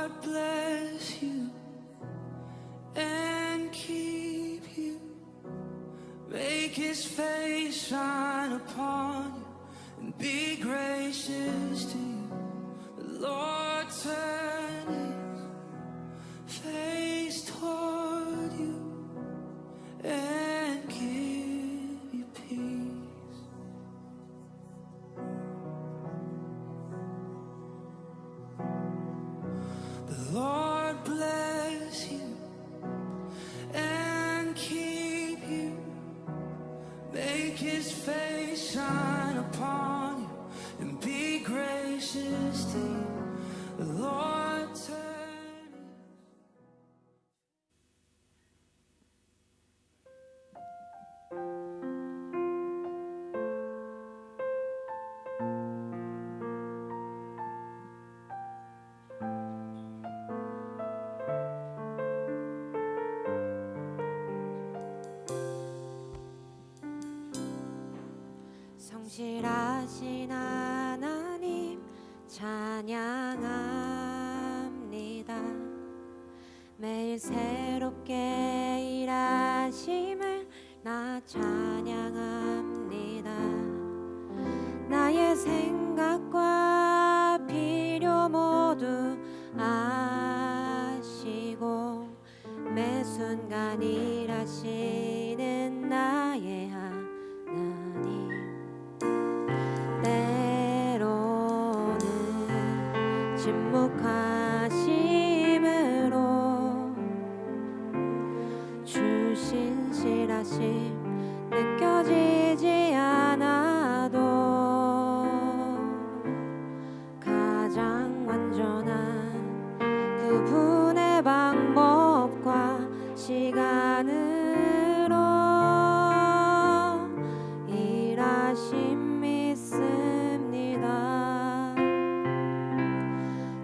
Lord bless you and keep you. Make his face shine upon you and be gracious to you. The Lord turn his face toward you and give you peace. The Lord bless you and keep you. Make his face shine upon you and be gracious to you. The Lord turn. 성실하신 하나님 찬양합니다. 매일 새롭게 일하심을 나 찬양합니다. 나의 생각과 필요 모두 아시고 매 순간 일하시는 나의 하나님. 때로는 침묵하심으로 주신 실하심 느껴지지 않아도 가장 완전한 그분의 방법과 시간으로 일하심 믿습니다.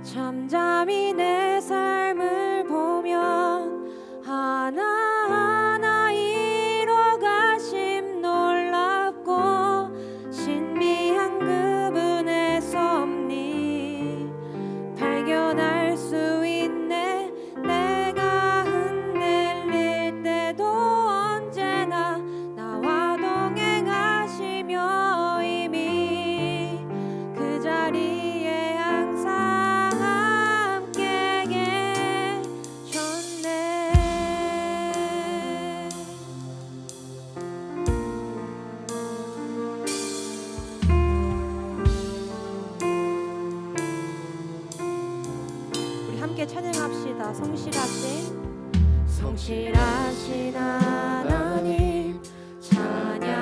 잠잠히 내 삶을 보면 하나하나 이뤄가심 놀랍고 신비한 그분의 섭리 발견할 수 있네. 내가 흔들릴 때도 언제나 나와 동행하시며 이미 그 자리에 항상 함께 계셨네. 우리 함께 찬양합시다. 성실하신 하나님 찬양합니다.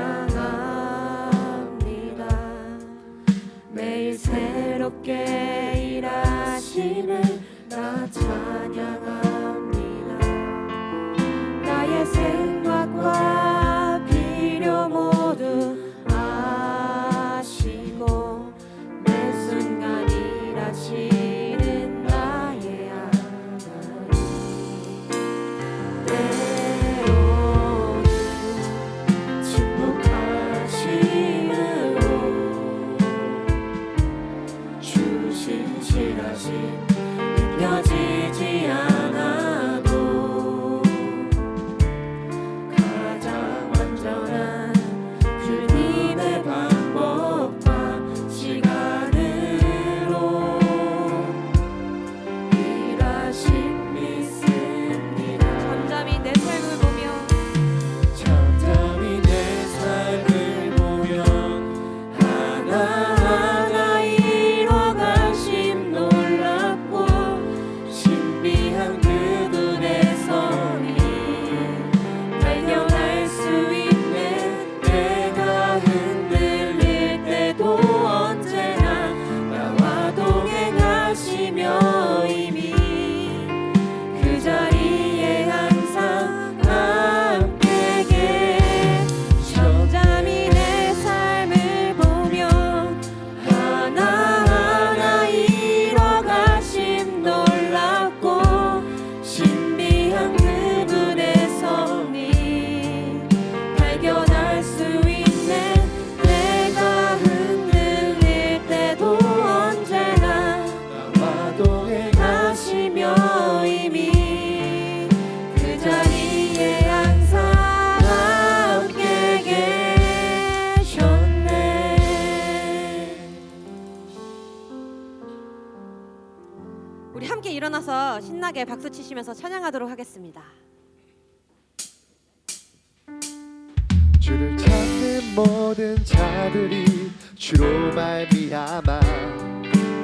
매일 새롭게 일하심을 나 찬양합니다. 나의 생각과 필요 모두 아시고 매 순간 일하시는 나의 하나님. 때로는 침묵하심으로 주신 실하심 느껴지지 않아도 가장 완전한 주님의 방법과 시간으로 일하심 믿습니다. 잠잠히 내 삶을 보면 하나하나 이뤄가심 놀랍고 신비한 그분의 섭리 발견할 수 있네. 내가 흔들릴 때도 언제나 나와 동행하시며 이미 그 자리에 항상 함께 계셔. 잠잠히 내 삶을 보면 하나하나 이뤄가심 놀랍고 신비한 그분의 섭리 발견할 수 있네. 내가 흔들릴 때도 언제나 나와 동행 우리 함께 일어나서 신나게 박수 치시면서 찬양하도록 하겠습니다. 주를 찾는 모든 자들이 주로 말미암아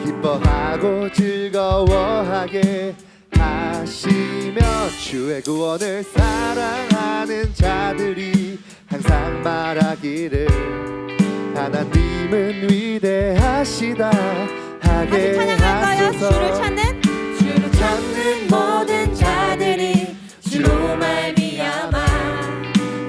기뻐하고 즐거워하게 하시며 주의 구원을 사랑하는 자들이 항상 말하기를 하나님은 위대하시다 하게 찬양할까요? 하소서. 주를 찾는 모든 자들이 주로 말미암아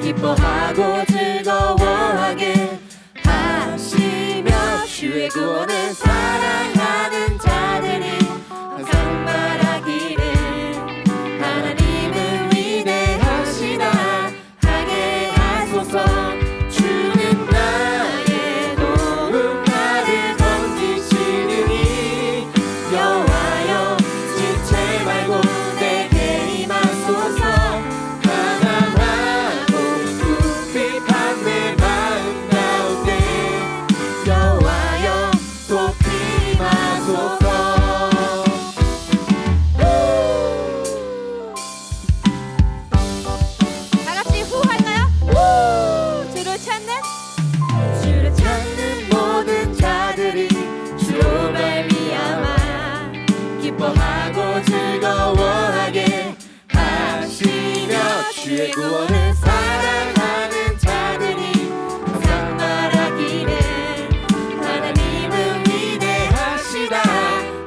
기뻐하고 즐거워하게 하시며 주의 구원을 사랑하는 자들이 항상 말하기를 하나님은 위대하시다 하게 하소서. 주는 나의 도움 나를 건지시느니 여호와여 지체 말고 내게 임하소서. 가난하고 궁핍한 내 마음 가운데 여호와여 돕기 임하소서. 다같이 후 할까요? 주를 찾는 모든 자들이 주로 말미암아 기뻐하고 즐거워하게 하시며 주의 구원을 사랑하는 자들이 항상 말하기를 하나님은 위대하시다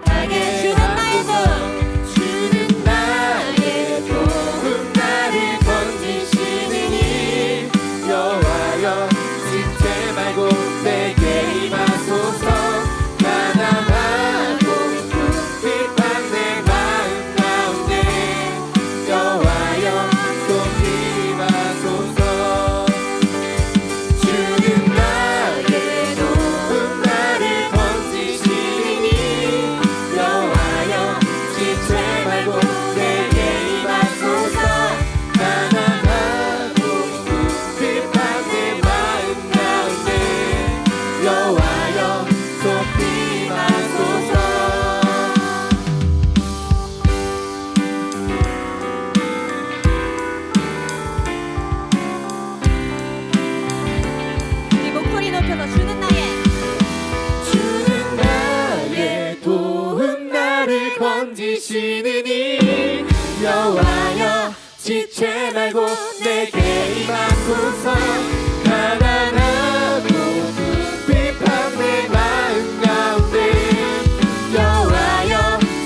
하게 하소서. 주는 나의 도움 나를 건지시느니 여호와여 지체 말고 내게 임하소서. 가난하고 궁핍한 내 마음 가운데 여호와여 돕기 임하소서. 주는 나의 도움 나를 건지시니 여호와여 지체 말고 내게 임하소서. 가난하고 궁핍한 내 마음 가운데 여호와여 돕기 임하소서. 우리 목소리 높여서 주는 나의 도움 나를 건지시느니 여호와여 지체 말고 내게 임하소서. 가난하고 궁핍한 내 마음 가운데 여호와여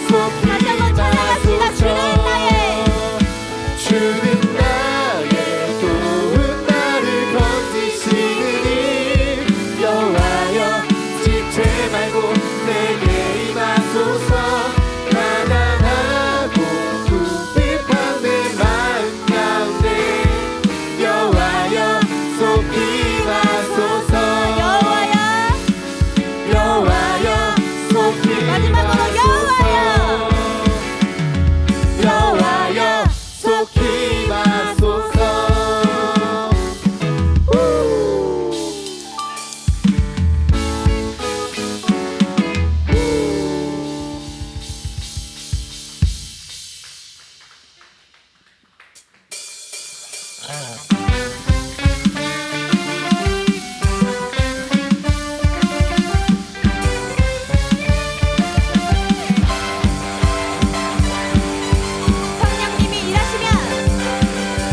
속히 임하소서. 주는 나의 도움 나를 건지시느니 여호와여 지체 말고 내게 임하소서. 가난하고 궁핍한 내 마음 가운데 여호와여 속히 임하소서. 여호와여 속히 임하소서. 여호와여 속히 임하소서.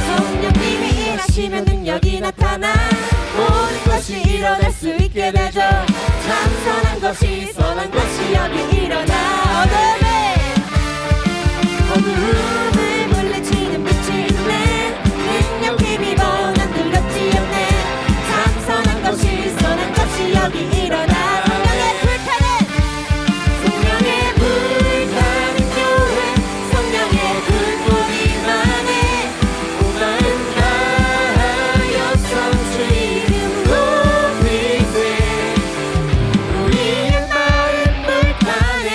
성령님이 일하시면 능력이 나타나 모든 것이 일어날 수 있게 되죠. 참선한 것이 선한 것이 여기 일어나 어두움을 물리치는 빛이 있네. 능력 힘이 번한 두렵지 않네. 참선한 것이 선한 것이 여기 일어나 성령의 불타는 교회 성령의 불꽃이 많네. 온 마음 다하여 성주 이름 높이세. 우리의 마음 불타네.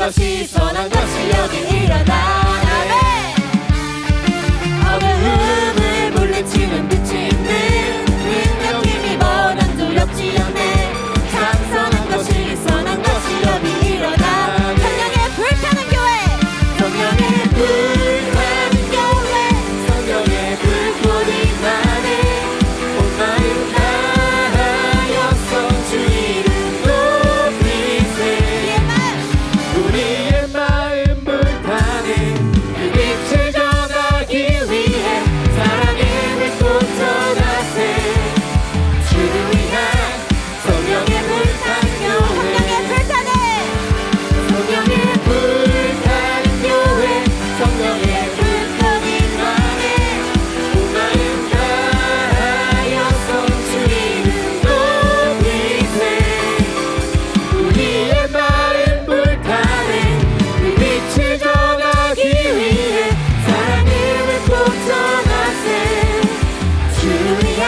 것이 선한 것이 여기 일어나. 어두움을 물리치는 빛이 있는 능력 힘입어 난 두렵지 않네. 참선한 것이 선한 것이 여기 일어나. 성령의 불타는 교회, 성령의 불타는 교회, 성령의 불꽃이 나네. 온 마음 다하여서 주 이름 높이세. 우리의 마음 불타는 그 빛을 전하기 위해 사랑의 불꽃 전하세. 주를 위한 성령의 불타는 교회, 성령의 불타는 교회, 성령의 불꽃이 나네. 온 마음 다하여서 주 이름 높이세. 우리의 마음 불타는 그 빛을 전하기 위해 사랑의 불꽃 전하세. 주를 위한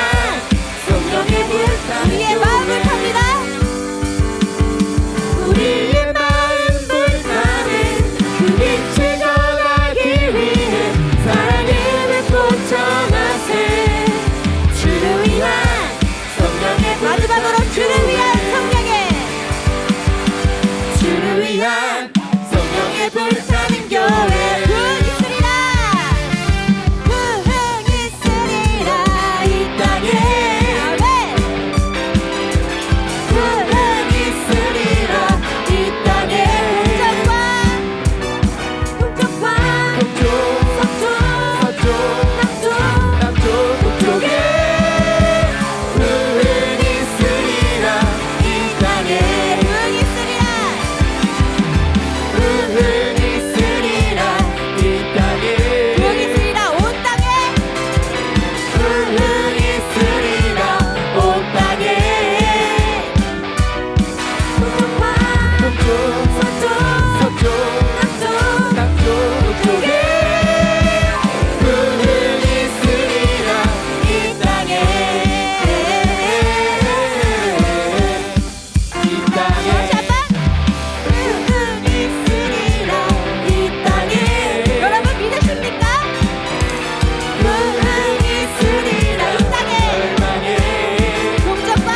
성령의 불타는 우리의 마음을 탑니다. 우리의 마음 불타는 그 빛을 전하기 위해 사랑의 불꽃 전하세. 주를 위한 성령의 마지막으로 주를 위한 성령의, 주를 위한 성령의 불타는 교회. 부흥 있으리라, 부흥 있으리라 이 땅에. 아멘. 부흥 있으리라 이 땅에. 동쪽과 서쪽, 남쪽, 북쪽에 부흥 있으리라 이 땅에. 부흥 있으리라. 부흥 있으리라 이 땅에. 부흥 있으리라 온 땅에. 부흥 있으리라 온 땅에. 동쪽과 북쪽 서쪽 남쪽 북쪽에 부흥 있으리라 이 땅에. 이 땅에 부흥 있으리라 이 땅에. 여러분 믿으십니까? 부흥 있으리라 이 땅에. 동쪽과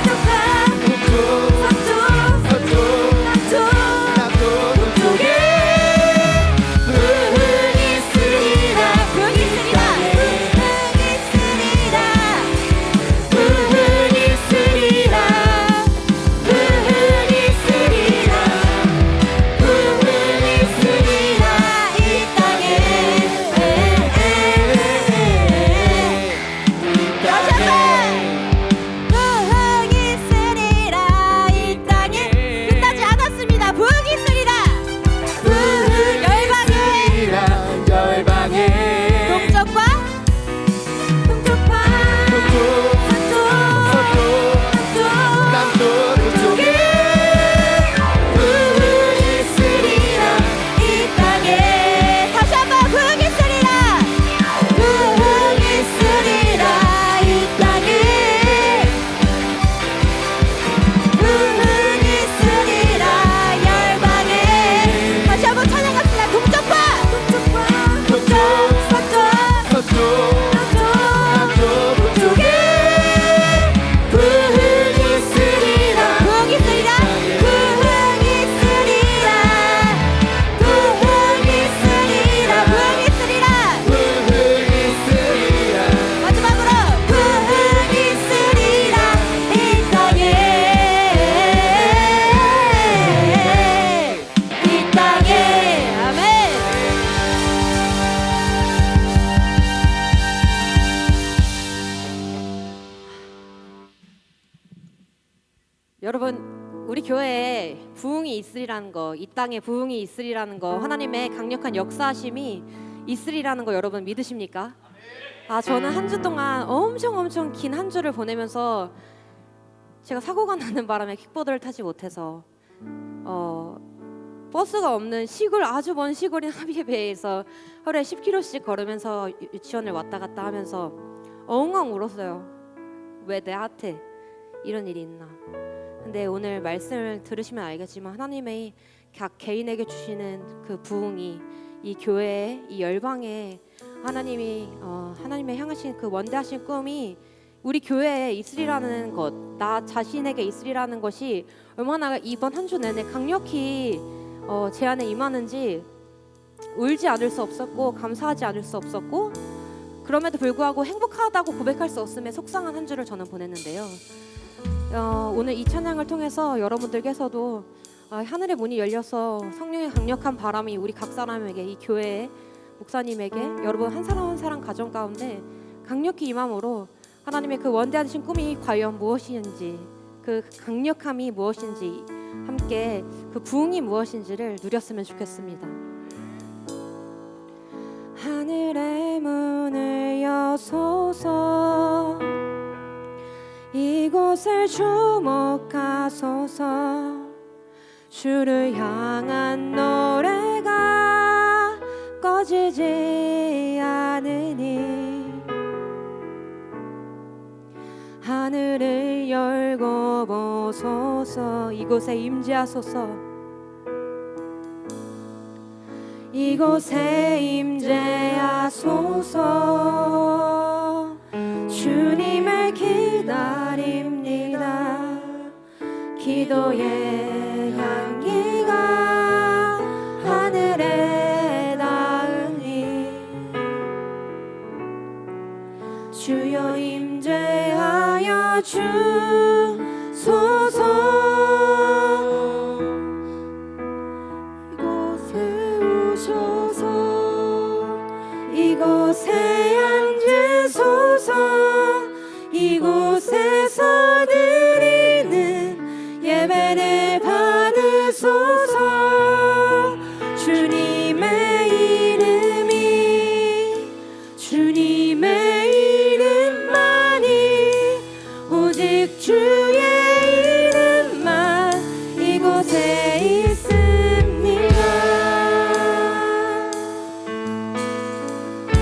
서쪽, 남쪽, 북쪽에 부흥 있으리라. 부흥 있으리라. 부흥 있으리라. 부흥 있으리라. 부흥 있으리라 이 땅에. 다시 한번 부흥 있으리라 이 땅에. 끝나지 않았습니다. 부흥 있으리라. 부흥 열방에. 열방에 동쪽과 서쪽, 남쪽 북쪽에 부흥 있으리라 이 땅에. 다시 한번 부흥 있으리라. 부흥 있으리라 이 땅에. 부흥 있으리라 열방에. 다시 한번 찬양합시다. 동쪽과 서쪽, 남쪽 북쪽에 부흥 있으리라. 부흥 있으리라. 부흥 있으리라. 부흥 있으리라. 부흥 있으리라. 부흥 있으리라. 마지막으로 부흥 있으리라 이 땅에. 이 땅에. 아멘. 여러분, 우리 교회에 부흥이 있으리라는 거, 이 땅에 부흥이 있으리라는 거, 하나님의 강력한 역사하심이 있으리라는 거 여러분 믿으십니까? 저는 한 주 동안 엄청 긴 한 주를 보내면서 제가 사고가 나는 바람에 킥보드를 타지 못해서 버스가 없는 시골, 아주 먼 시골인 하비베이에서 하루에 10km씩 걸으면서 유치원을 왔다 갔다 하면서 엉엉 울었어요. 왜 내 하트 이런 일이 있나. 근데 오늘 말씀을 들으시면 알겠지만 하나님의 각 개인에게 주시는 그 부흥이 이 교회에 이 열방에 하나님의 향하신 그 원대하신 꿈이 우리 교회에 있으리라는 것, 나 자신에게 있으리라는 것이 얼마나 이번 한 주 내내 강력히 제 안에 임하는지 울지 않을 수 없었고 감사하지 않을 수 없었고 그럼에도 불구하고 행복하다고 고백할 수 없음에 속상한 한 주를 저는 보냈는데요. 오늘 이 찬양을 통해서 여러분들께서도 하늘의 문이 열려서 성령의 강력한 바람이 우리 각 사람에게 이 교회에 목사님에게 여러분 한 사람 한 사람 가정 가운데 강력히 임함으로 하나님의 그 원대하신 꿈이 과연 무엇인지 그 강력함이 무엇인지 함께 그 부흥이 무엇인지를 누렸으면 좋겠습니다. 하늘의 문을 여소서 이곳을 주목하소서 주를 향한 노래가 꺼지지 않으니 하늘을 열고 보소서 이곳에 임재하소서 이곳에 임재하소서 주님을 기다립니다 기도의 향기가 하늘에 닿으니 주여 임재하여 주소서 이곳에 오셔서 이곳에 앉으소서 이곳에서 드리는 예배를 받으소서 주님의 이름만이 오직 주의 이름만 이곳에 있습니다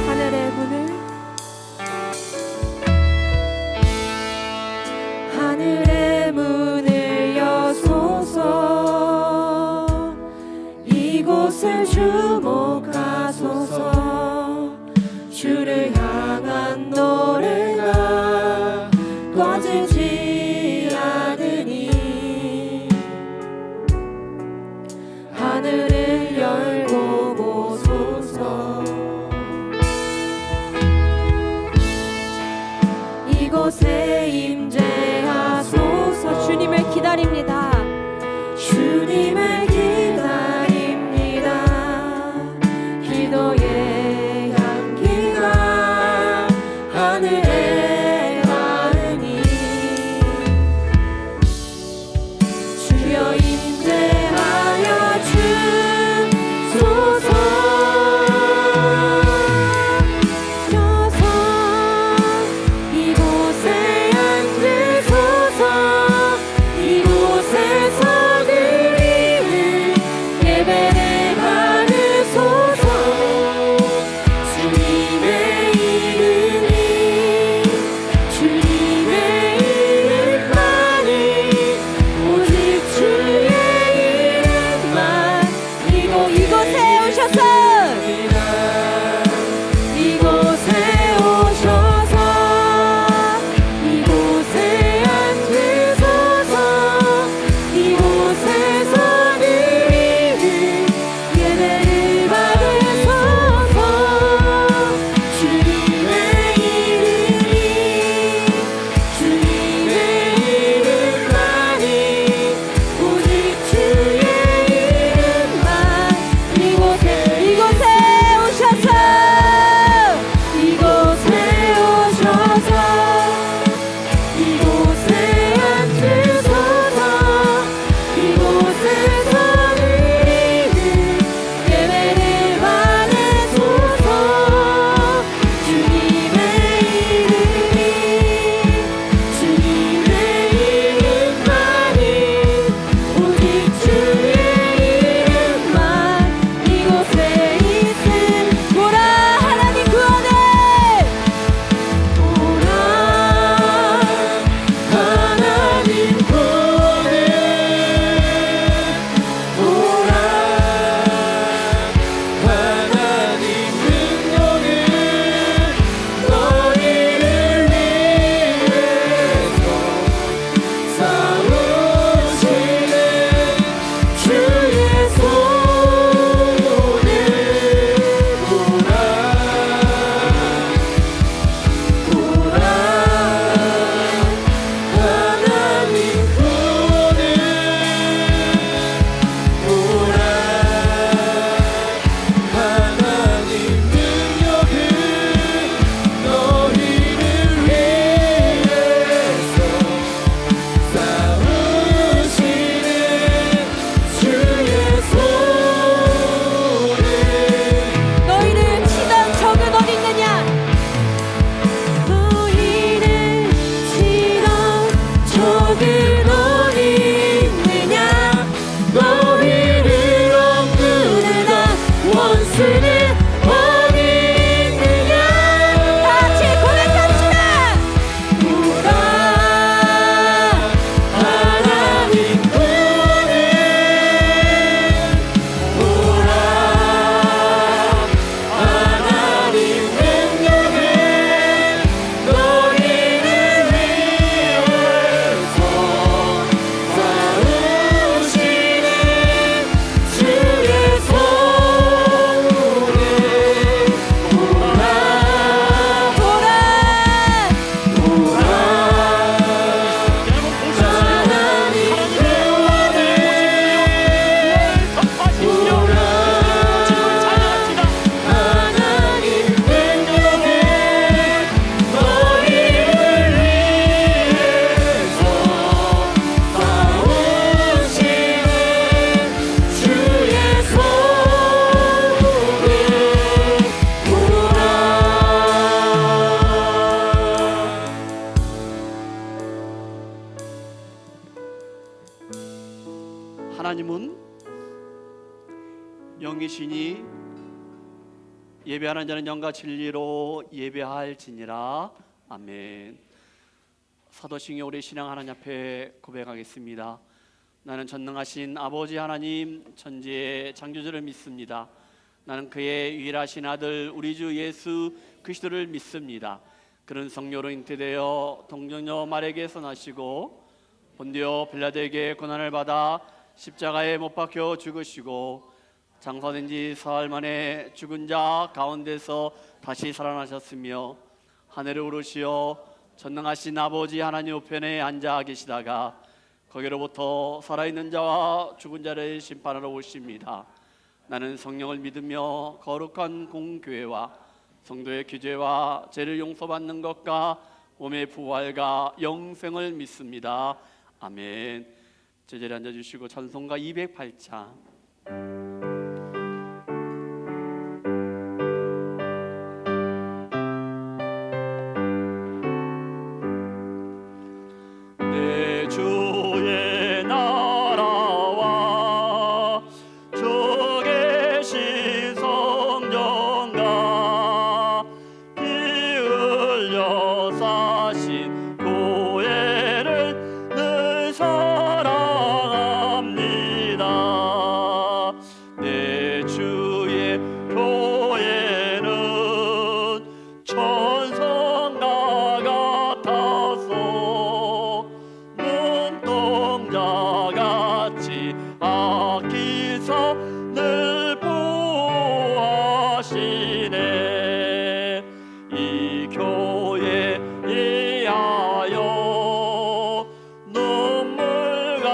하늘의 문을 하늘의 문을 여소서 이곳을 주목하소서 주를 향한 노래가 꺼지지 않으니 하늘을 열고 보소서 이곳에 임재하소서 주님을 기다립니다 주님을 기다립니다 기도의 향기가 하늘에 닿으니 주여 임재하여 주 영이시니 예배하는 자는 영과 진리로 예배할지니라. 아멘. 사도신경 우리 신앙 하나님 앞에 고백하겠습니다. 나는 전능하신 아버지 하나님 천지의 창조주를 믿습니다. 나는 그의 유일하신 아들 우리 주 예수 그리스도를 믿습니다. 그는 성령으로 잉태되어 동정녀 마리아에게서 나시고 본디오 빌라도에게 고난을 받아 십자가에 못 박혀 죽으시고 장사된 지 사흘 만에 죽은 자 가운데서 다시 살아나셨으며 하늘에 오르시어 전능하신 아버지 하나님 우편에 앉아 계시다가 거기로부터 살아있는 자와 죽은 자를 심판하러 오십니다. 나는 성령을 믿으며 거룩한 공교회와 성도의 규제와 죄를 용서받는 것과 몸의 부활과 영생을 믿습니다. 아멘. 제자리에 앉아주시고 찬송가 208장 내 주의 나라와 주 계신 성전과 피 흘려 사신 교회를 늘 사랑합니다. 내 주의 교회는 천성과 같아서 눈동자같이 아끼사 늘 보호하시네. 이 교회 위하여 눈물과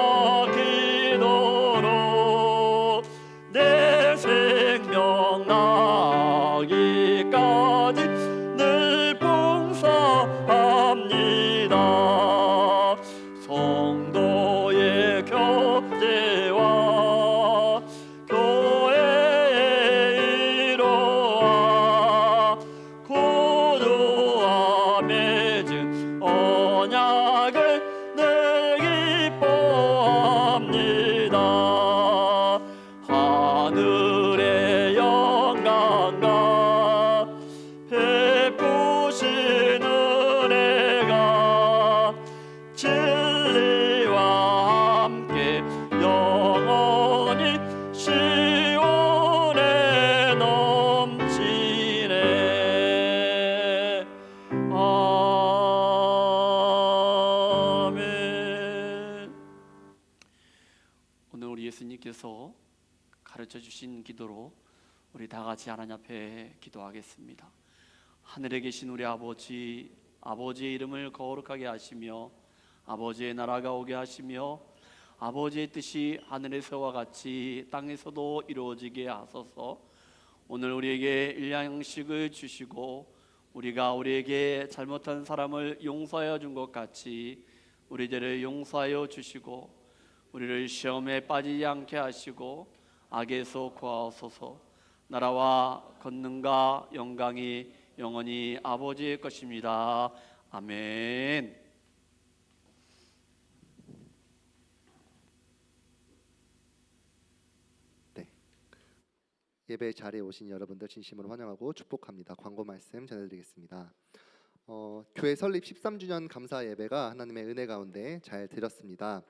기도로 내 생명 나기까지 늘 봉사합니다. 성도의 교제와 교회의 이로와 구주와 맺은 언약을 늘 기뻐합니다. 하늘의 영광과 베푸신 은혜가 진리와 함께 영원히 시온에 넘치네. 아멘. 오늘 우리 예수님께서 가르쳐 주신 기도로 우리 다 같이 하나님 앞에 기도하겠습니다. 하늘에 계신 우리 아버지, 아버지의 이름을 거룩하게 하시며 아버지의 나라가 오게 하시며 아버지의 뜻이 하늘에서와 같이 땅에서도 이루어지게 하소서. 오늘 우리에게 일양식을 주시고 우리가 우리에게 잘못한 사람을 용서하여 준 것 같이 우리 죄를 용서하여 주시고 우리를 시험에 빠지지 않게 하시고 악에서 구하옵소서. 나라와 권능과 영광이 영원히 아버지의 것입니다. 아멘. 네, 예배 자리에 오신 여러분들 진심으로 환영하고 축복합니다. 광고 말씀 전해드리겠습니다. 교회 설립 13주년 감사 예배가 하나님의 은혜 가운데 잘 드렸습니다.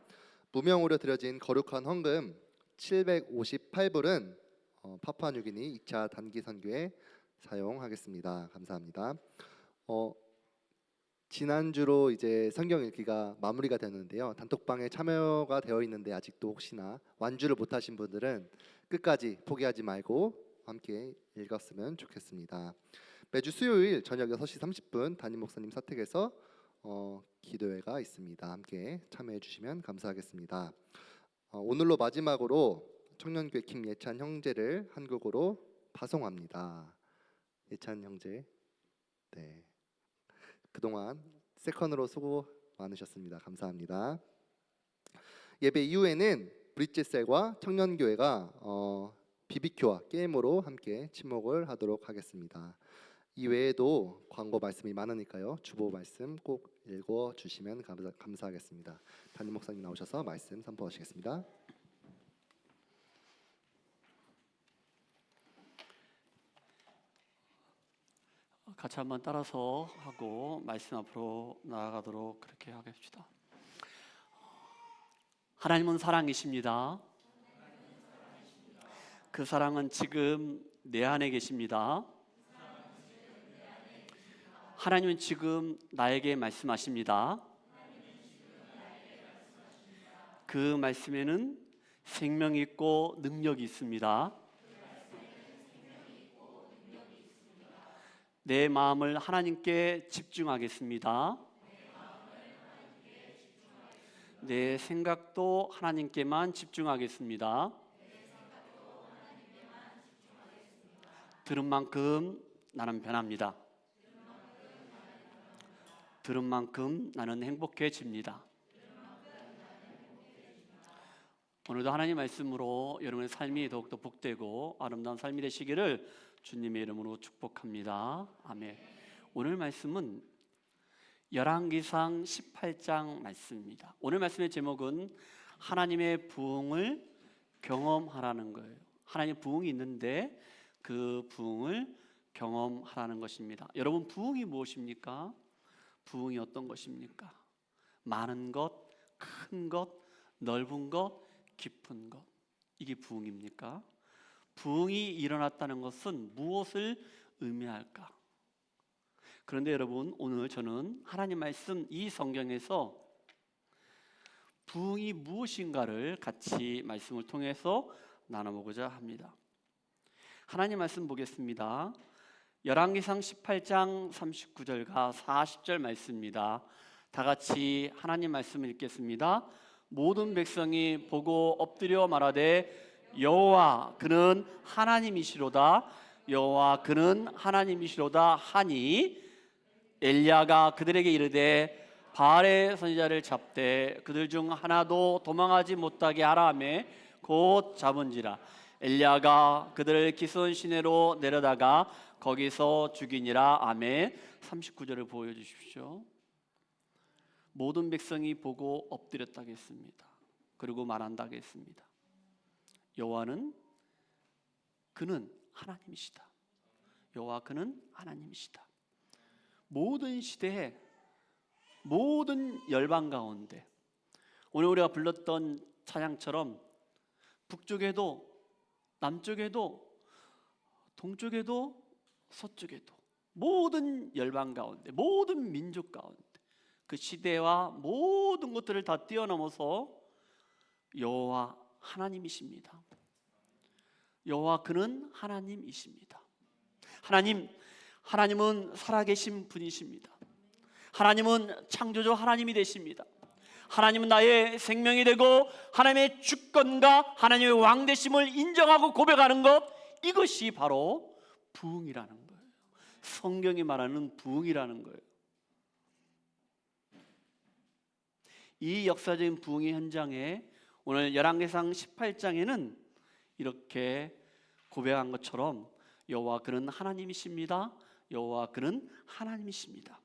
무명으로 드려진 거룩한 헌금 758불은 파푸아뉴기니 2차 단기 선교에 사용하겠습니다. 감사합니다. 지난주로 이제 성경 읽기가 마무리가 되는데요. 단톡방에 참여가 되어 있는데 아직도 혹시나 완주를 못하신 분들은 끝까지 포기하지 말고 함께 읽었으면 좋겠습니다. 매주 수요일 저녁 6시 30분 담임 목사님 사택에서 기도회가 있습니다. 함께 참여해 주시면 감사하겠습니다. 오늘로 마지막으로 청년교회 김예찬 형제를 한국어로 파송합니다. 예찬 형제, 네, 그동안 세컨으로 수고 많으셨습니다. 감사합니다. 예배 이후에는 브릿지셀과 청년교회가 BBQ와 게임으로 함께 친목을 하도록 하겠습니다. 이외에도 광고 말씀이 많으니까요. 주보 말씀 꼭 읽어주시면 감사하겠습니다. 담임 목사님 나오셔서 말씀 선포하시겠습니다. 같이 한번 따라서 하고 말씀 앞으로 나아가도록 그렇게 하겠습니다. 하나님은 사랑이십니다. 그 사랑은 지금 내 안에 계십니다. 하나님은 지금 나에게 말씀하십니다. 그 말씀에는 생명이 있고 능력이 있습니다. 내 마음을 하나님께 집중하겠습니다. 내 생각도 하나님께만 집중하겠습니다. 들은 만큼 나는 변합니다. 들은 만큼 나는 행복해집니다. 오늘도 하나님 말씀으로 여러분의 삶이 더욱더 복되고 아름다운 삶이 되시기를 주님의 이름으로 축복합니다. 아멘. 오늘 말씀은 열왕기상 18장 말씀입니다. 오늘 말씀의 제목은 하나님의 부흥을 경험하라는 거예요. 하나님의 부흥이 있는데 그 부흥을 경험하라는 것입니다. 여러분, 부흥이 무엇입니까? 부흥이 어떤 것입니까? 많은 것, 큰 것, 넓은 것, 깊은 것. 이게 부흥입니까? 부흥이 일어났다는 것은 무엇을 의미할까? 그런데 여러분, 오늘 저는 하나님 말씀 이 성경에서 부흥이 무엇인가를 같이 말씀을 통해서 나눠보고자 합니다. 하나님 말씀 보겠습니다. 열왕기상 18장 39절과 40절 말씀입니다. 다 같이 하나님 말씀을 읽겠습니다. 모든 백성이 보고 엎드려 말하되 여호와 그는 하나님이시로다, 여호와 그는 하나님이시로다 하니 엘리야가 그들에게 이르되 바알의 선지자를 잡되 그들 중 하나도 도망하지 못하게 하라 하며 곧 잡은지라. 엘리야가 그들을 기손 시내로 내려다가 거기서 죽이니라. 아멘. 39절을 보여주십시오. 모든 백성이 보고 엎드렸다고 했습니다. 그리고 말한다고 했습니다. 여호와는 그는 하나님이시다. 여호와 그는 하나님이시다. 모든 시대에 모든 열방 가운데 오늘 우리가 불렀던 찬양처럼 북쪽에도 남쪽에도 동쪽에도 서쪽에도 모든 열방 가운데 모든 민족 가운데 그 시대와 모든 것들을 다 뛰어넘어서 여호와 하나님이십니다. 여호와 그는 하나님이십니다. 하나님은 살아계신 분이십니다. 하나님은 창조주 하나님이 되십니다. 하나님은 나의 생명이 되고 하나님의 주권과 하나님의 왕되심을 인정하고 고백하는 것, 이것이 바로 부흥이라는 거예요. 성경이 말하는 부흥이라는 거예요. 이 역사적인 부흥의 현장에 오늘 열왕기상 18장에는 이렇게 고백한 것처럼 여호와 그는 하나님이십니다. 여호와 그는 하나님이십니다.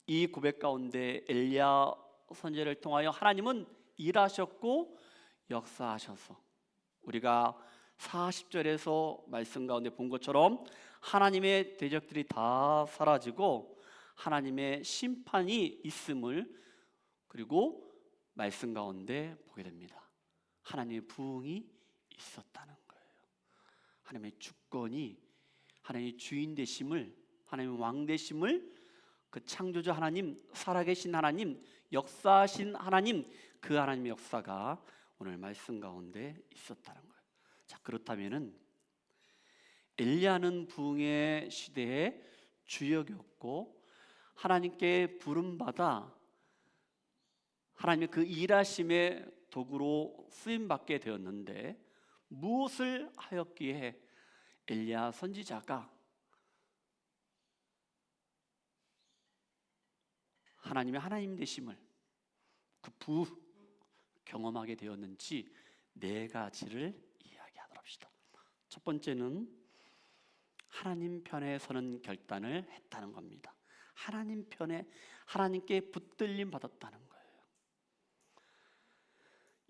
이 고백 가운데 엘리야 선지자를 통하여 하나님은 일하셨고 역사하셔서 우리가 40절에서 말씀 가운데 본 것처럼 하나님의 대적들이 다 사라지고 하나님의 심판이 있음을 그리고 말씀 가운데 보게 됩니다. 하나님의 부흥이 있었다는 거예요. 하나님의 주권이, 하나님의 주인 되심을, 하나님의 왕 되심을, 그 창조주 하나님, 살아계신 하나님, 역사하신 하나님, 그 하나님의 역사가 오늘 말씀 가운데 있었다는 거예요. 자, 그렇다면은 엘리야는 부흥의 시대에 주역이었고 하나님께 부름받아 하나님의 그 일하심의 도구로 쓰임받게 되었는데 무엇을 하였기에 엘리야 선지자가 하나님의 하나님 되심을 그 경험하게 되었는지 네 가지를 이야기하도록 합시다. 첫 번째는 하나님 편에 서는 결단을 했다는 겁니다. 하나님 편에 하나님께 붙들림 받았다는 거예요.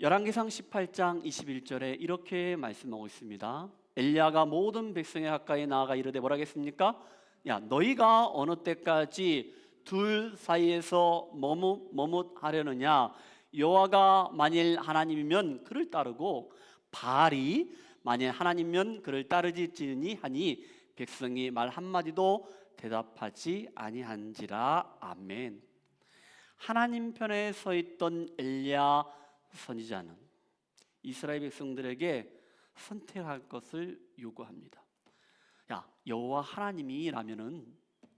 열왕기상 18장 21절에 이렇게 말씀하고 있습니다. 엘리야가 모든 백성에 가까이 나아가 이르되 뭐라 하겠습니까? 야, 너희가 어느 때까지 둘 사이에서 머뭇하려느냐? 여호와가 만일 하나님이면 그를 따르고 바알이 만일 하나님이면 그를 따르지니 하니 백성이 말 한마디도 대답하지 아니한지라. 아멘. 하나님 편에 서 있던 엘리야 선지자는 이스라엘 백성들에게 선택할 것을 요구합니다. 야, 여호와 하나님이라면은,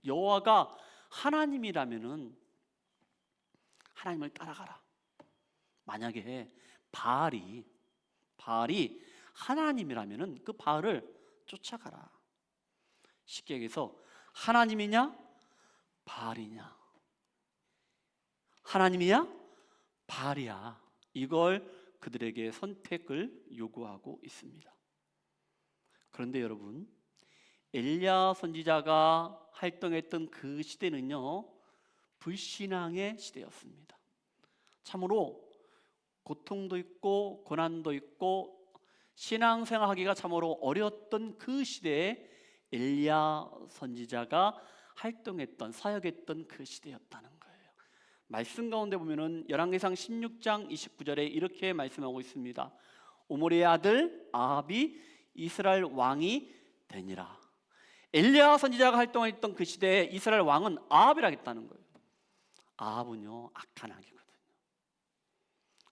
여호와가 하나님이라면은 하나님을 따라가라. 만약에 바알이 하나님이라면은 그 바알을 쫓아가라. 쉽게 얘기해서 하나님이냐 바알이냐, 하나님이야 바알이야, 이걸 그들에게 선택을 요구하고 있습니다. 그런데 여러분, 엘리야 선지자가 활동했던 그 시대는요, 불신앙의 시대였습니다. 참으로 고통도 있고 고난도 있고 신앙생활하기가 참으로 어려웠던 그 시대에 엘리야 선지자가 활동했던, 사역했던 그 시대였다는 거예요. 말씀 가운데 보면은 열왕기상 16장 29절에 이렇게 말씀하고 있습니다. 오므리의 아들 아합이 이스라엘 왕이 되니라. 엘리야 선지자가 활동했던 그 시대에 이스라엘 왕은 아합이라겠다는 거예요. 아합은요, 악한 왕이거든요.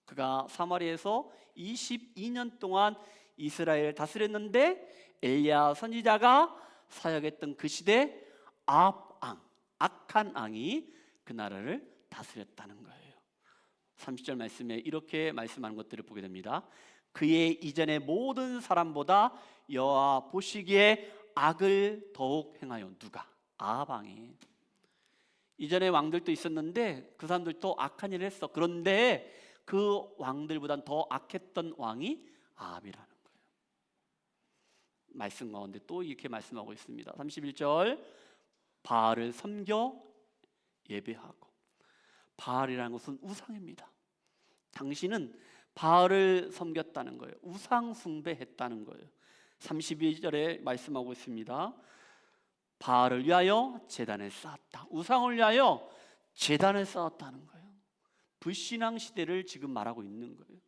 그가 사마리아에서 22년 동안 이스라엘을 다스렸는데 엘리야 선지자가 사역했던 그 시대 아합 왕, 악한 왕이 그 나라를 다스렸다는 거예요. 30절 말씀에 이렇게 말씀하는 것들을 보게 됩니다. 그의 이전의 모든 사람보다 여호와 보시기에 악을 더욱 행하여. 누가? 아합 왕이. 이전에 왕들도 있었는데 그 사람들도 악한 일을 했어. 그런데 그 왕들보단 더 악했던 왕이 아합이라는 거예요. 말씀 가운데 또 이렇게 말씀하고 있습니다. 31절, 바알을 섬겨 예배하고. 바알이라는 것은 우상입니다. 당신은 바알을 섬겼다는 거예요. 우상 숭배했다는 거예요. 32절에 말씀하고 있습니다. 바알을 위하여 제단을 쌓았다. 우상을 위하여 제단을 쌓았다는 거예요. 불신앙 시대를 지금 말하고 있는 거예요.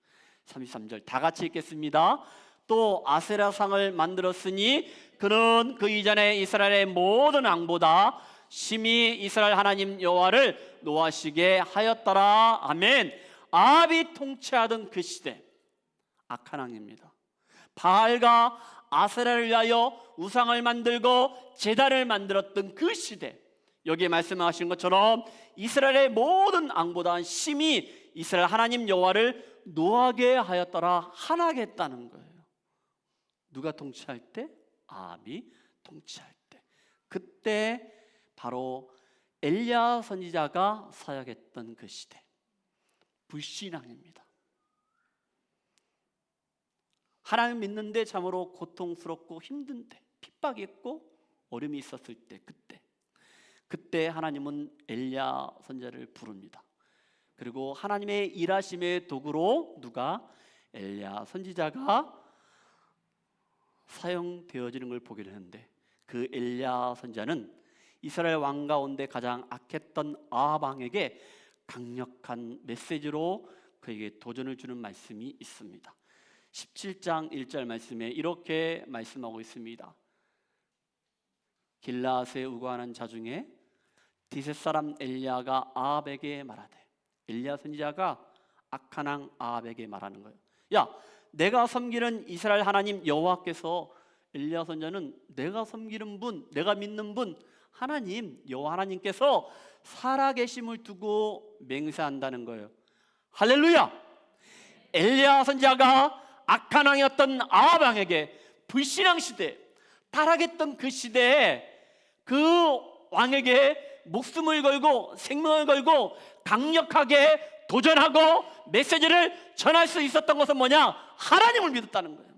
33절 다 같이 읽겠습니다. 또 아세라상을 만들었으니 그는 그 이전에 이스라엘의 모든 왕보다 심히 이스라엘 하나님 여호와를 노하시게 하였더라. 아멘. 아합이 통치하던 그 시대, 악한 왕입니다. 바알과 아세라를 위하여 우상을 만들고 제단을 만들었던 그 시대, 여기에 말씀하신 것처럼 이스라엘의 모든 왕보다 심히 이스라엘 하나님 여호와를 노하게 하였더라. 하나게 했다는 거예요. 누가 통치할 때? 아합이 통치할 때. 그때 바로 엘리야 선지자가 사역했던 그 시대, 불신앙입니다. 하나님 믿는데 참으로 고통스럽고 힘든 때, 핍박이 있고 어려움이 있었을 때, 그때 하나님은 엘리야 선지자를 부릅니다. 그리고 하나님의 일하심의 도구로 누가? 엘리야 선지자가 사용되어지는 걸 보게 되는데, 그 엘리야 선지자는 이스라엘 왕 가운데 가장 악했던 아합 왕에게 강력한 메시지로 그에게 도전을 주는 말씀이 있습니다. 17장 1절 말씀에 이렇게 말씀하고 있습니다. 길라앗에 우거하는 자 중에 디셋 사람 엘리야가 아합에게 말하되, 엘리야 선지자가 악한 왕 아합에게 말하는 거예요. 야, 내가 섬기는 이스라엘 하나님 여호와께서, 엘리야 선지자는 내가 섬기는 분, 내가 믿는 분 하나님 여호와 하나님께서 살아계심을 두고 맹세한다는 거예요. 할렐루야. 엘리야 선지자가 악한 왕이었던 아합 왕에게, 불신앙 시대, 타락했던 그 시대에 그 왕에게 목숨을 걸고 생명을 걸고 강력하게 도전하고 메시지를 전할 수 있었던 것은 뭐냐? 하나님을 믿었다는 거예요.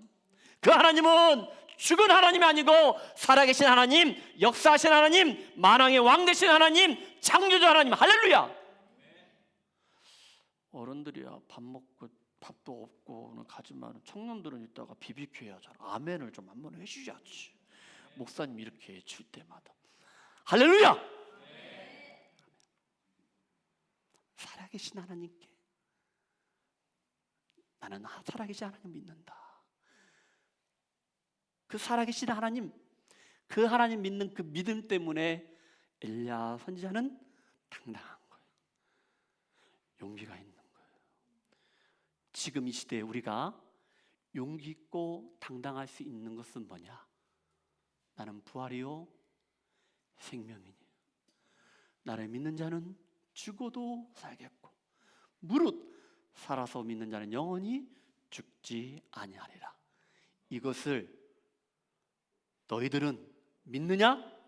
그 하나님은 죽은 하나님이 아니고 살아계신 하나님, 역사하신 하나님, 만왕의 왕 되신 하나님, 창조주 하나님. 할렐루야. 어른들이야 밥 먹고 밥도 없고 오늘 가지만 청년들은 이따가 BBQ 해야잖아. 아멘을 좀 한번 해주셔야지. 목사님 이렇게 줄 때마다 할렐루야. 살아계신 하나님께 나는 살아계신 하나님 믿는다. 그 살아계신 하나님, 그 하나님 믿는 그 믿음 때문에 엘리야 선지자는 당당한 거예요. 용기가 있는 거예요. 지금 이 시대에 우리가 용기 있고 당당할 수 있는 것은 뭐냐? 나는 부활이요 생명이니 나를 믿는 자는 죽어도 살겠고 무릇 살아서 믿는 자는 영원히 죽지 아니하리라. 이것을 너희들은 믿느냐?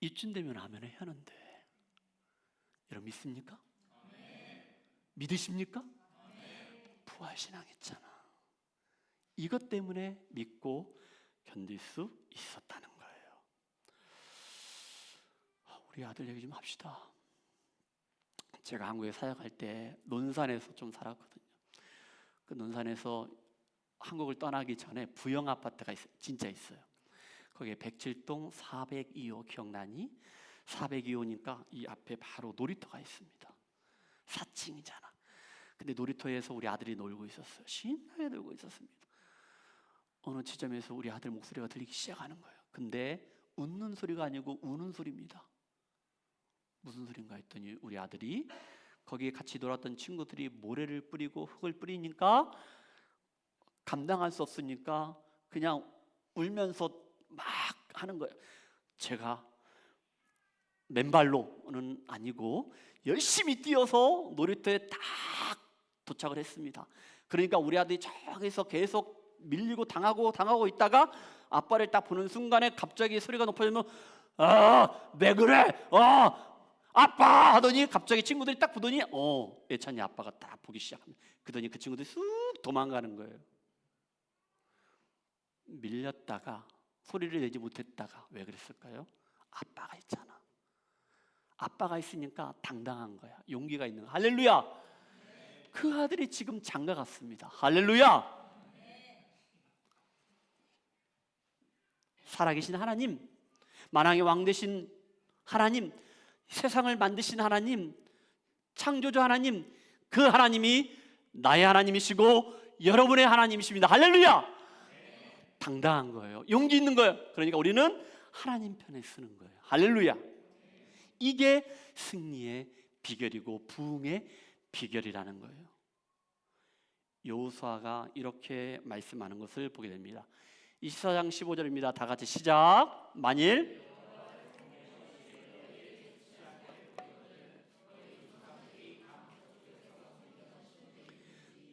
이쯤 되면 아멘 해야 하는데 여러분 믿습니까? 믿으십니까? 부활신앙 했잖아. 이것 때문에 믿고 견딜 수 있었다는 거예요. 우리 아들 얘기 좀 합시다. 제가 한국에 사역할 때 논산에서 좀 살았거든요. 그 논산에서 한국을 떠나기 전에 부영 아파트가 진짜 있어요. 거기에 107동 402호 기억나니? 402호니까 이 앞에 바로 놀이터가 있습니다. 4층이잖아. 근데 놀이터에서 우리 아들이 놀고 있었어요. 신나게 놀고 있었습니다. 어느 지점에서 우리 아들 목소리가 들리기 시작하는 거예요. 근데 웃는 소리가 아니고 우는 소리입니다. 무슨 소린가 했더니 우리 아들이 거기에 같이 놀았던 친구들이 모래를 뿌리고 흙을 뿌리니까 감당할 수 없으니까 그냥 울면서 막 하는 거예요. 제가 맨발로는 아니고 열심히 뛰어서 놀이터에 딱 도착을 했습니다. 그러니까 우리 아들이 저기서 계속 밀리고 당하고 있다가 아빠를 딱 보는 순간에 갑자기 소리가 높아지면 왜 그래? 아빠 하더니 갑자기 친구들이 딱 보더니 예찬이 아빠가 딱 보기 시작합니다. 그러더니 그 친구들이 쑥 도망가는 거예요. 밀렸다가 소리를 내지 못했다가 왜 그랬을까요? 아빠가 있잖아. 아빠가 있으니까 당당한 거야. 용기가 있는 거야. 할렐루야. 그 아들이 지금 장가 갔습니다. 할렐루야. 살아계신 하나님, 만왕의 왕 되신 하나님, 세상을 만드신 하나님, 창조주 하나님, 그 하나님이 나의 하나님이시고 여러분의 하나님이십니다. 할렐루야. 당당한 거예요. 용기 있는 거예요. 그러니까 우리는 하나님 편에 쓰는 거예요. 할렐루야. 이게 승리의 비결이고 부흥의 비결이라는 거예요. 여호수아가 이렇게 말씀하는 것을 보게 됩니다. 24장 15절입니다. 다 같이 시작. 만일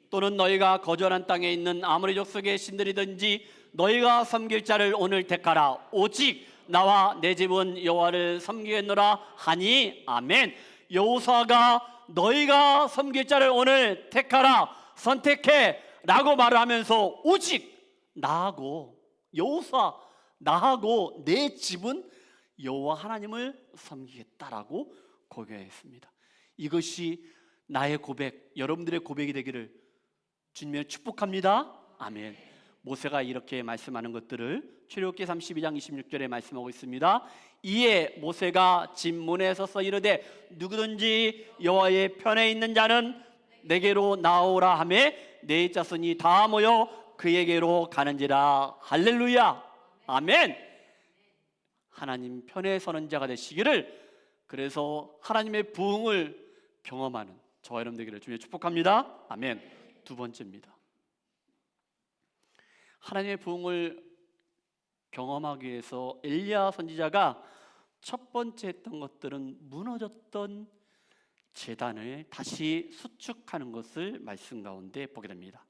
또는 너희가 거주하는 땅에 있는 아무리 족속의 신들이든지 너희가 섬길 자를 오늘 택하라. 오직 나와 내 집은 여호와를 섬기겠노라 하니 아멘. 여호수아가 너희가 섬길 자를 오늘 택하라, 선택해 라고 말을 하면서 오직 나하고 여호수아 나하고 내 집은 여호와 하나님을 섬기겠다라고 고백했습니다. 이것이 나의 고백, 여러분들의 고백이 되기를 주님의 축복합니다. 아멘. 모세가 이렇게 말씀하는 것들을 출애굽기 32장 26절에 말씀하고 있습니다. 이에 모세가 집 문에 서서 이르되 누구든지 여호와의 편에 있는 자는 내게로 나오라 하며 네 자손이 다 모여 그에게로 가는지라. 할렐루야. 아멘. 하나님 편에 서는 자가 되시기를, 그래서 하나님의 부흥을 경험하는 저와 여러분 되기를 주님의 축복합니다. 아멘. 두 번째입니다. 하나님의 부흥을 경험하기 위해서 엘리야 선지자가 첫 번째 했던 것들은 무너졌던 제단을 다시 수축하는 것을 말씀 가운데 보게 됩니다.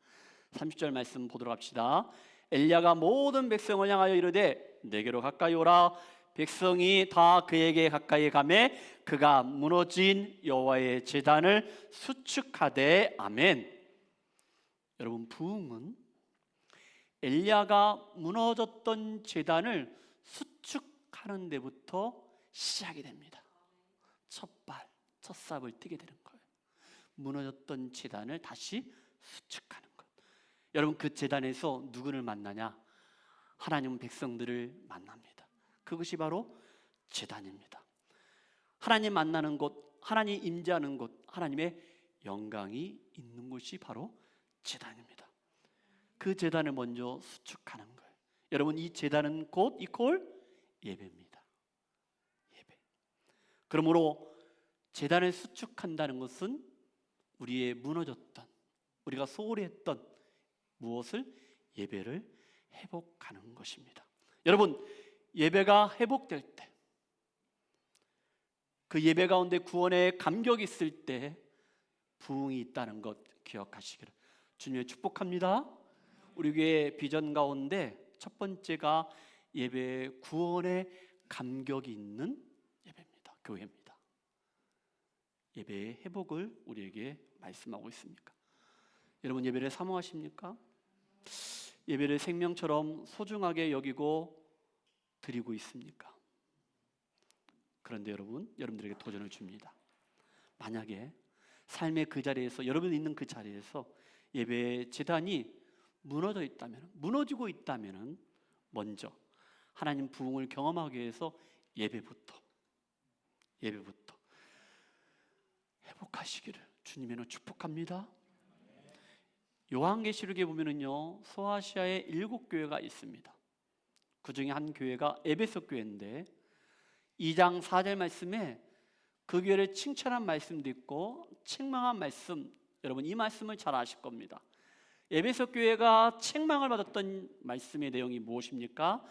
30절 말씀 보도록 합시다. 엘리야가 모든 백성을 향하여 이르되 내게로 가까이 오라. 백성이 다 그에게 가까이 가매 그가 무너진 여호와의 제단을 수축하되 아멘. 여러분, 부흥은 엘리야가 무너졌던 제단을 수축하는 데부터 시작이 됩니다. 첫 삽을 띄게 되는 거예요. 무너졌던 제단을 다시 수축하는 것. 여러분, 그 제단에서 누구를 만나냐? 하나님 백성들을 만납니다. 그것이 바로 제단입니다. 하나님 만나는 곳, 하나님 임재하는 곳, 하나님의 영광이 있는 곳이 바로 제단입니다. 그 제단을 먼저 수축하는 거예요. 여러분, 이 제단은 곧 이퀄 예배입니다. 예배. 그러므로 제단을 수축한다는 것은 우리의 무너졌던, 우리가 소홀히 했던 무엇을? 예배를 회복하는 것입니다. 여러분, 예배가 회복될 때, 그 예배 가운데 구원의 감격이 있을 때 부흥이 있다는 것 기억하시기를 주님의 축복합니다. 우리 교회 비전 가운데 첫 번째가 예배 구원의 감격이 있는 예배입니다. 교회입니다. 예배의 회복을 우리에게 말씀하고 있습니까? 여러분, 예배를 사모하십니까? 예배를 생명처럼 소중하게 여기고 드리고 있습니까? 그런데 여러분들에게 도전을 줍니다. 만약에 삶의 그 자리에서, 여러분이 있는 그 자리에서 예배의 제단이 무너져 있다면, 무너지고 있다면 먼저 하나님 부흥을 경험하기 위해서 예배부터 회복하시기를 주님의 축복합니다. 요한계시록에 보면은요, 소아시아에 7교회가 있습니다. 그 중에 한 교회가 에베소 교회인데 2장 4절 말씀에 그 교회를 칭찬한 말씀도 있고 책망한 말씀, 여러분 이 말씀을 잘 아실 겁니다. 에베소 교회가 책망을 받았던 말씀의 내용이 무엇입니까?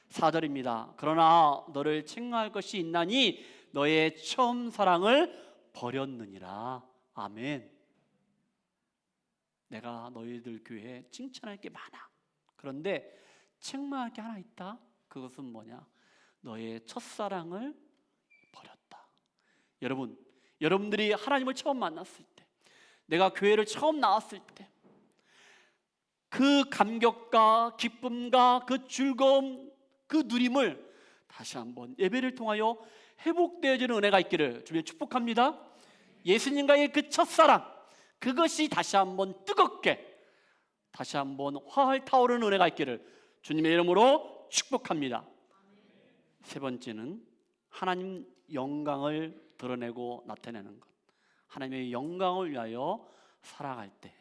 4절입니다. 그러나 너를 책망할 것이 있나니 너의 처음 사랑을 버렸느니라. 아멘. 내가 너희들 교회에 칭찬할 게 많아. 그런데 책망할 게 하나 있다. 그것은 뭐냐? 너의 첫사랑을 버렸다. 여러분들이 하나님을 처음 만났을 때, 내가 교회를 처음 나왔을 때, 그 감격과 기쁨과 그 즐거움, 그 누림을 다시 한번 예배를 통하여 회복되어지는 은혜가 있기를 주님 축복합니다. 예수님과의 그 첫사랑, 그것이 다시 한번 뜨겁게, 다시 한번 활 타오르는 은혜가 있기를 주님의 이름으로 축복합니다. 세 번째는 하나님 영광을 드러내고 나타내는 것. 하나님의 영광을 위하여 살아갈 때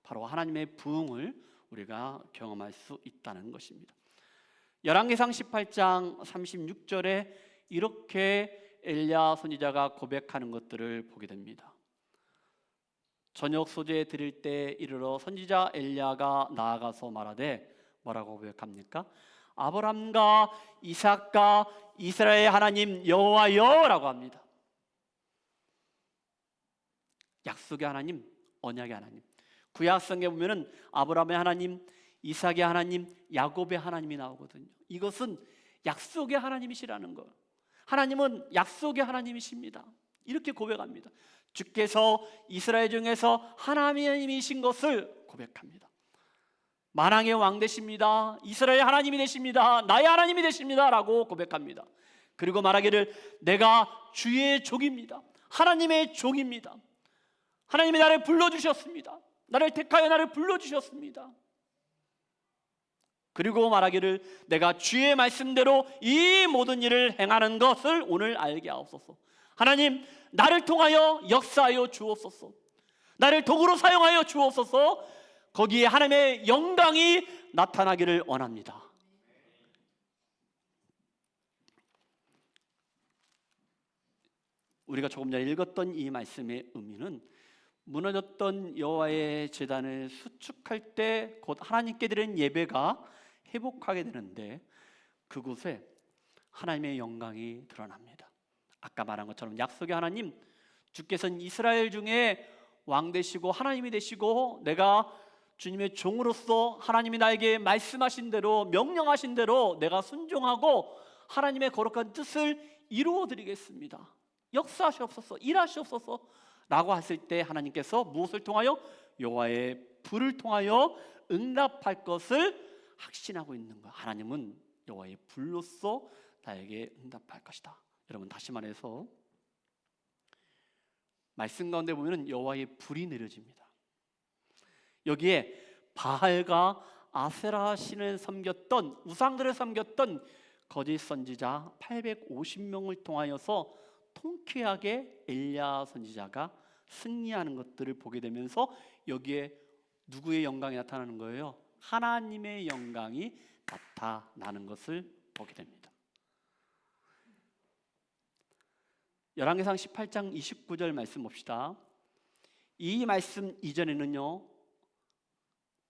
바로 하나님의 부흥을 우리가 경험할 수 있다는 것입니다. 열왕기상 18장 36절에 이렇게 엘리야 선지자가 고백하는 것들을 보게 됩니다. 저녁 소재 드릴 때 이르러 선지자 엘리야가 나아가서 말하되, 뭐라고 고백합니까? 아브람과 이삭과 이스라엘 하나님 여호와여라고 합니다. 약속의 하나님, 언약의 하나님. 구약성경에 보면은 아브라함의 하나님, 이삭의 하나님, 야곱의 하나님이 나오거든요. 이것은 약속의 하나님이시라는 거. 하나님은 약속의 하나님이십니다. 이렇게 고백합니다. 주께서 이스라엘 중에서 하나님이신 것을 고백합니다. 만왕의 왕 되십니다. 이스라엘 하나님이 되십니다. 나의 하나님이 되십니다 라고 고백합니다. 그리고 말하기를 내가 주의 종입니다. 하나님의 종입니다. 하나님이 나를 불러주셨습니다. 나를 택하여 나를 불러주셨습니다. 그리고 말하기를 내가 주의 말씀대로 이 모든 일을 행하는 것을 오늘 알게 하옵소서. 하나님, 나를 통하여 역사하여 주옵소서. 나를 도구로 사용하여 주옵소서. 거기에 하나님의 영광이 나타나기를 원합니다. 우리가 조금 전에 읽었던 이 말씀의 의미는 무너졌던 여호와의 제단을 수축할 때 곧 하나님께 드리는 예배가 회복하게 되는데 그곳에 하나님의 영광이 드러납니다. 아까 말한 것처럼 약속의 하나님, 주께서는 이스라엘 중에 왕 되시고 하나님이 되시고 내가 주님의 종으로서 하나님이 나에게 말씀하신 대로 명령하신 대로 내가 순종하고 하나님의 거룩한 뜻을 이루어 드리겠습니다. 역사하시옵소서, 일하시옵소서 라고 했을 때 하나님께서 무엇을 통하여? 여호와의 불을 통하여 응답할 것을 확신하고 있는 거야. 하나님은 여호와의 불로서 나에게 응답할 것이다. 여러분, 다시 말해서 말씀 가운데 보면 여호와의 불이 내려집니다. 여기에 바알과 아세라 신을 섬겼던, 우상들을 섬겼던 거짓 선지자 850명을 통하여서 통쾌하게 엘리야 선지자가 승리하는 것들을 보게 되면서 여기에 누구의 영광이 나타나는 거예요? 하나님의 영광이 나타나는 것을 보게 됩니다. 열왕기상 18장 29절 말씀 봅시다. 이 말씀 이전에는요,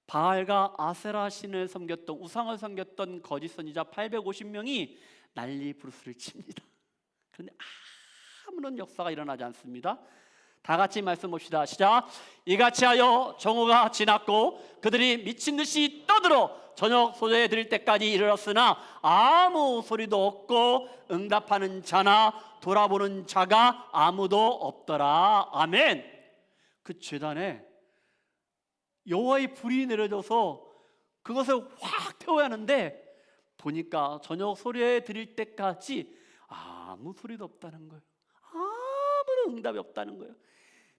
바알과 아세라 신을 섬겼던, 우상을 섬겼던 거짓 선지자 850명이 난리 부르스를 칩니다. 그런데 아무런 역사가 일어나지 않습니다. 다 같이 말씀 봅시다. 시작. 이같이 하여 정오가 지났고 그들이 미친 듯이 떠들어 저녁 소재에 드릴 때까지 이르렀으나 아무 소리도 없고 응답하는 자나 돌아보는 자가 아무도 없더라. 아멘. 그 제단에 여호와의 불이 내려져서 그것을 확 태워야 하는데 보니까 저녁 소리에 드릴 때까지 아무 소리도 없다는 거예요. 아무런 응답이 없다는 거예요.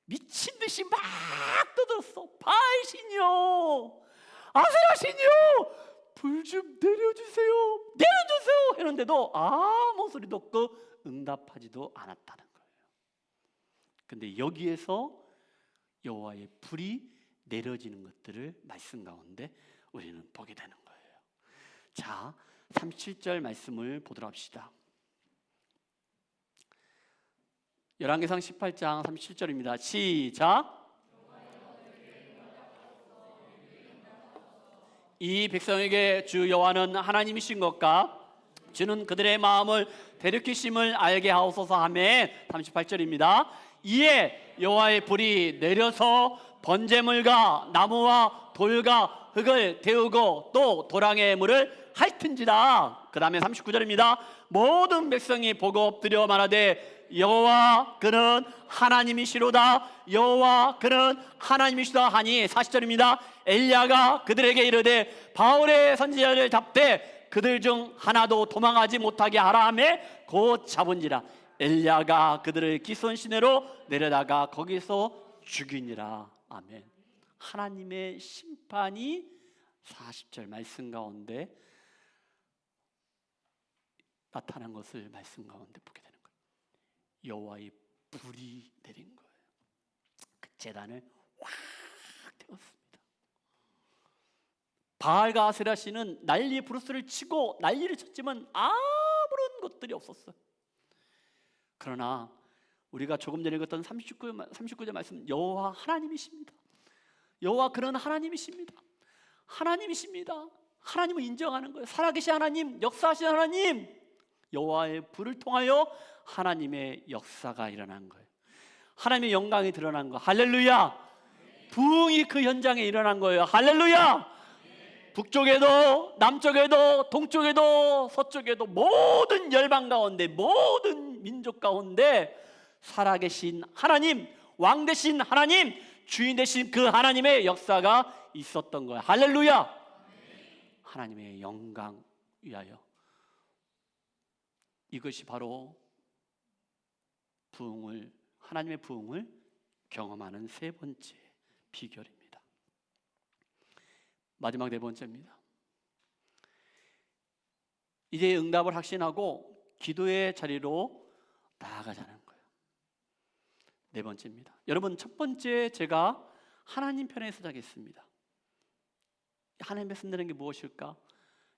미친 듯이 막 떠들었어. 바알신이요, 아세라신이요, 불 좀 내려주세요, 내려주세요 했는데도 아무 소리도 없고 응답하지도 않았다는 거예요. 근데 여기에서 여호와의 불이 내려지는 것들을 말씀 가운데 우리는 보게 되는 거예요. 자, 37절 말씀을 보도록 합시다. 열왕기상 18장 37절입니다. 시작. 이 백성에게 주 여호와는 하나님이신 것과 주는 그들의 마음을 대륙히심을 알게 하옵소서 하매 38절입니다. 이에 여호와의 불이 내려서 번제물과 나무와 돌과 흙을 데우고 또 도랑의 물을 핥은지라. 그 다음에 39절입니다. 모든 백성이 보고 엎드려 말하되 여호와 그는 하나님이시로다, 여호와 그는 하나님이시다 하니 40절입니다. 엘리야가 그들에게 이르되 바울의 선지자를 잡되 그들 중 하나도 도망하지 못하게 하라 하매 곧 잡은지라. 엘리야가 그들을 기손 시내로 내려다가 거기서 죽이니라. 아멘. 하나님의 심판이 40절 말씀 가운데 나타난 것을 말씀 가운데 보게 되는 거예요. 여호와의 불이 내린 거예요. 그 제단을 확 태웠습니다. 바알과 아세라 신은 난리 부르스를 치고 난리를 쳤지만 아무런 것들이 없었어요. 그러나 우리가 조금 전에 읽었던 39절 말씀, 여호와 하나님이십니다. 여호와 그런 하나님이십니다. 하나님이십니다. 하나님을 인정하는 거예요. 살아계신 하나님, 역사하신 하나님, 여호와의 불을 통하여 하나님의 역사가 일어난 거예요. 하나님의 영광이 드러난 거예요. 할렐루야. 부흥이 그 현장에 일어난 거예요. 할렐루야. 북쪽에도 남쪽에도 동쪽에도 서쪽에도 모든 열방 가운데 모든 민족 가운데 살아계신 하나님, 왕 되신 하나님, 주인 되신 그 하나님의 역사가 있었던 거예요. 할렐루야. 하나님의 영광 위하여. 이것이 바로 부흥을, 하나님의 부흥을 경험하는 세 번째 비결입니다. 마지막 네 번째입니다. 이제 응답을 확신하고 기도의 자리로 나아가자는 거예요. 네 번째입니다. 여러분, 첫 번째 제가 하나님 편에 서자겠습니다. 하나님의 쓴다는 게 무엇일까?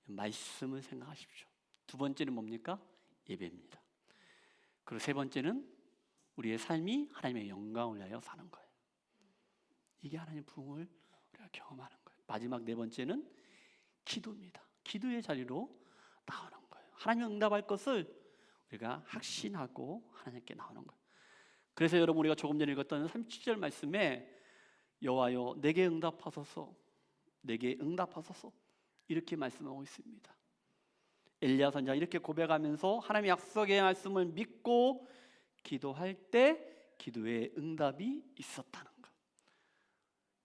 말씀을 생각하십시오. 두 번째는 뭡니까? 예배입니다. 그리고 세 번째는 우리의 삶이 하나님의 영광을 위하여 사는 거예요. 이게 하나님의 부흥을 우리가 경험하는 거예요. 마지막 네 번째는 기도입니다. 기도의 자리로 나오는 거예요. 하나님 응답할 것을 우리가 확신하고 하나님께 나오는 거예요. 그래서 여러분, 우리가 조금 전에 읽었던 37절 말씀에 여호와여 내게 응답하소서, 내게 응답하소서 이렇게 말씀하고 있습니다. 엘리야 선지자 이렇게 고백하면서 하나님의 약속의 말씀을 믿고 기도할 때 기도에 응답이 있었다는 것.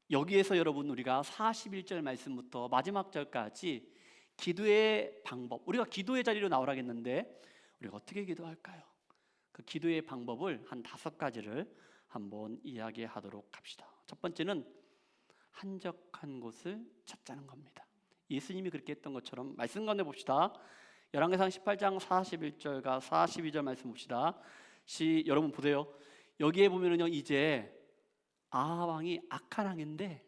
여기에서 여러분, 우리가 41절 말씀부터 마지막 절까지 기도의 방법, 우리가 기도의 자리로 나오라겠는데 우리가 어떻게 기도할까요? 그 기도의 방법을 한 5가지를 한번 이야기하도록 합시다. 첫 번째는 한적한 곳을 찾자는 겁니다. 예수님이 그렇게 했던 것처럼 말씀 가운데 봅시다. 열왕기상 18장 41절과 42절 말씀 봅시다. 여러분 보세요. 여기에 보면은요, 이제 아합 왕이 악한 왕인데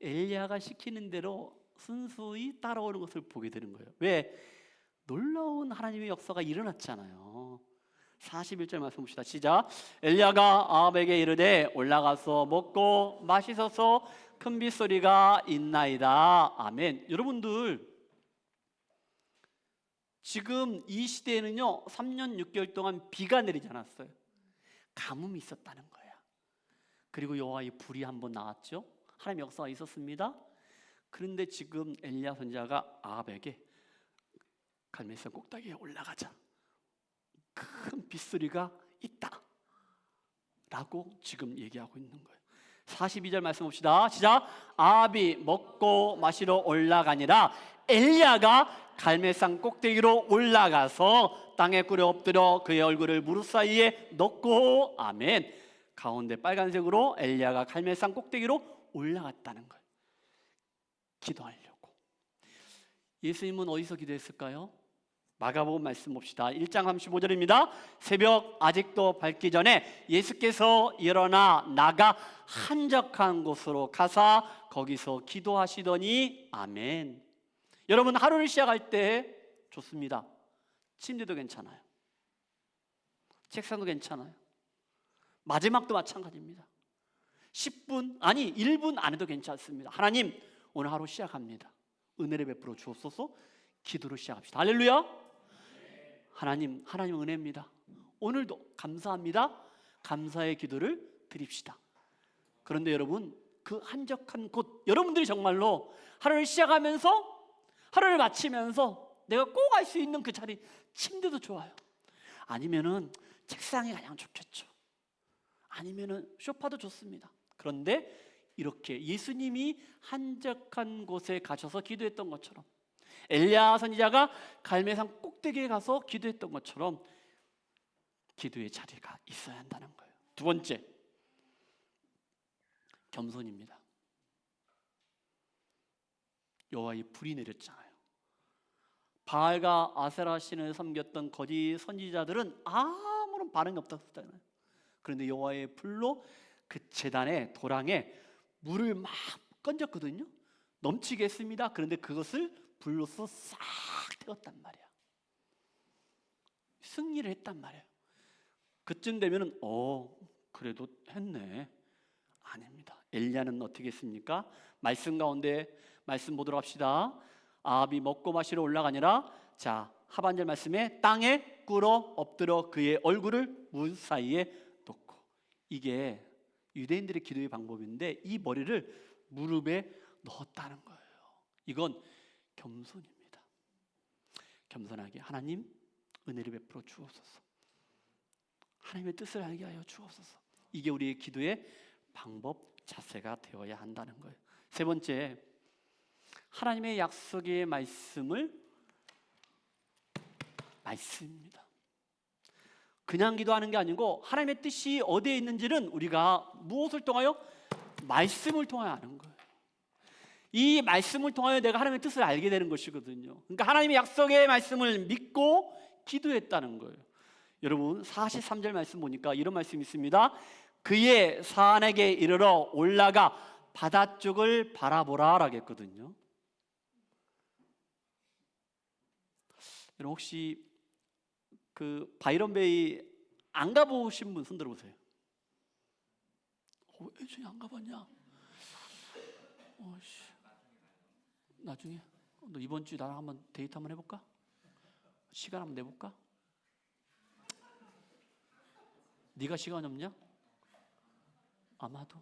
엘리야가 시키는 대로 순수히 따라오는 것을 보게 되는 거예요. 왜? 놀라운 하나님의 역사가 일어났잖아요. 41절 말씀 봅시다. 시작. 엘리야가 아합에게 이르되 올라가서 먹고 마시소서, 큰 빗소리가 있나이다. 아멘. 여러분들, 지금 이 시대에는요 3년 6개월 동안 비가 내리지 않았어요. 가뭄이 있었다는 거야. 그리고 여호와의 불이 한번 나왔죠. 하나님의 역사가 있었습니다. 그런데 지금 엘리야 선지자가 아합에게 갈멜산 꼭대기에 올라가자, 큰 빗소리가 있다 라고 지금 얘기하고 있는 거예요. 42절 말씀 봅시다. 시작. 아합이 먹고 마시러 올라가니라 엘리야가 갈멜산 꼭대기로 올라가서 땅에 꿇어 엎드려 그의 얼굴을 무릎 사이에 넣고, 아멘. 가운데 빨간색으로 엘리야가 갈멜산 꼭대기로 올라갔다는 거예요. 기도하려고. 예수님은 어디서 기도했을까요? 마가복음 말씀 봅시다. 1장 35절입니다. 새벽 아직도 밝기 전에 예수께서 일어나 나가 한적한 곳으로 가사 거기서 기도하시더니, 아멘. 여러분, 하루를 시작할 때 좋습니다. 침대도 괜찮아요. 책상도 괜찮아요. 마지막도 마찬가지입니다. 10분, 아니 1분 안에도 괜찮습니다. 하나님, 오늘 하루 시작합니다. 은혜를 베풀어 주옵소서. 기도로 시작합시다. 할렐루야. 하나님 은혜입니다. 오늘도 감사합니다. 감사의 기도를 드립시다. 그런데 여러분, 그 한적한 곳, 여러분들이 정말로 하루를 시작하면서, 하루를 마치면서 내가 꼭 갈 수 있는 그 자리, 침대도 좋아요. 아니면은 책상이 가장 좋겠죠. 아니면은 소파도 좋습니다. 그런데 이렇게 예수님이 한적한 곳에 가셔서 기도했던 것처럼, 엘리야 선지자가 갈멜산 꼭대기에 가서 기도했던 것처럼 기도의 자리가 있어야 한다는 거예요. 두 번째, 겸손입니다. 여호와의 불이 내렸잖아요. 바알과 아세라 신을 섬겼던 거짓 선지자들은 아무런 반응이 없었잖아요. 그런데 여호와의 불로 그 제단의 도랑에 물을 막 건졌거든요. 넘치게 했습니다. 그런데 그것을 불로서 싹 태웠단 말이야. 승리를 했단 말이에요. 그쯤 되면은 그래도 했네. 아닙니다. 엘리야는 어떻게 했습니까? 말씀 가운데 말씀 보도록 합시다. 아합이 먹고 마시러 올라가니라. 자, 하반절 말씀에 땅에 꿇어 엎드려 그의 얼굴을 물 사이에 놓고. 이게 유대인들의 기도의 방법인데 이 머리를 무릎에 넣었다는 거예요. 이건 겸손입니다. 겸손하게 하나님 은혜를 베풀어 주옵소서. 하나님의 뜻을 알게 하여 주옵소서. 이게 우리의 기도의 방법, 자세가 되어야 한다는 거예요. 세 번째, 하나님의 약속의 말씀입니다. 그냥 기도하는 게 아니고 하나님의 뜻이 어디에 있는지는 우리가 무엇을 통하여? 말씀을 통하여 아는 거예요. 이 말씀을 통하여 내가 하나님의 뜻을 알게 되는 것이거든요. 그러니까 하나님의 약속의 말씀을 믿고 기도했다는 거예요. 여러분, 43절 말씀 보니까 이런 말씀이 있습니다. 그의 산에게 이르러 올라가 바다 쪽을 바라보라 라고 했거든요. 여러분, 혹시 그 바이런베이 안 가보신 분 손 들어보세요. 왜 저기 안 가봤냐? 나중에 너 이번 주에 나랑 한번 데이트 한번 해볼까? 시간 한번 내볼까? 네가 시간 없냐? 아마도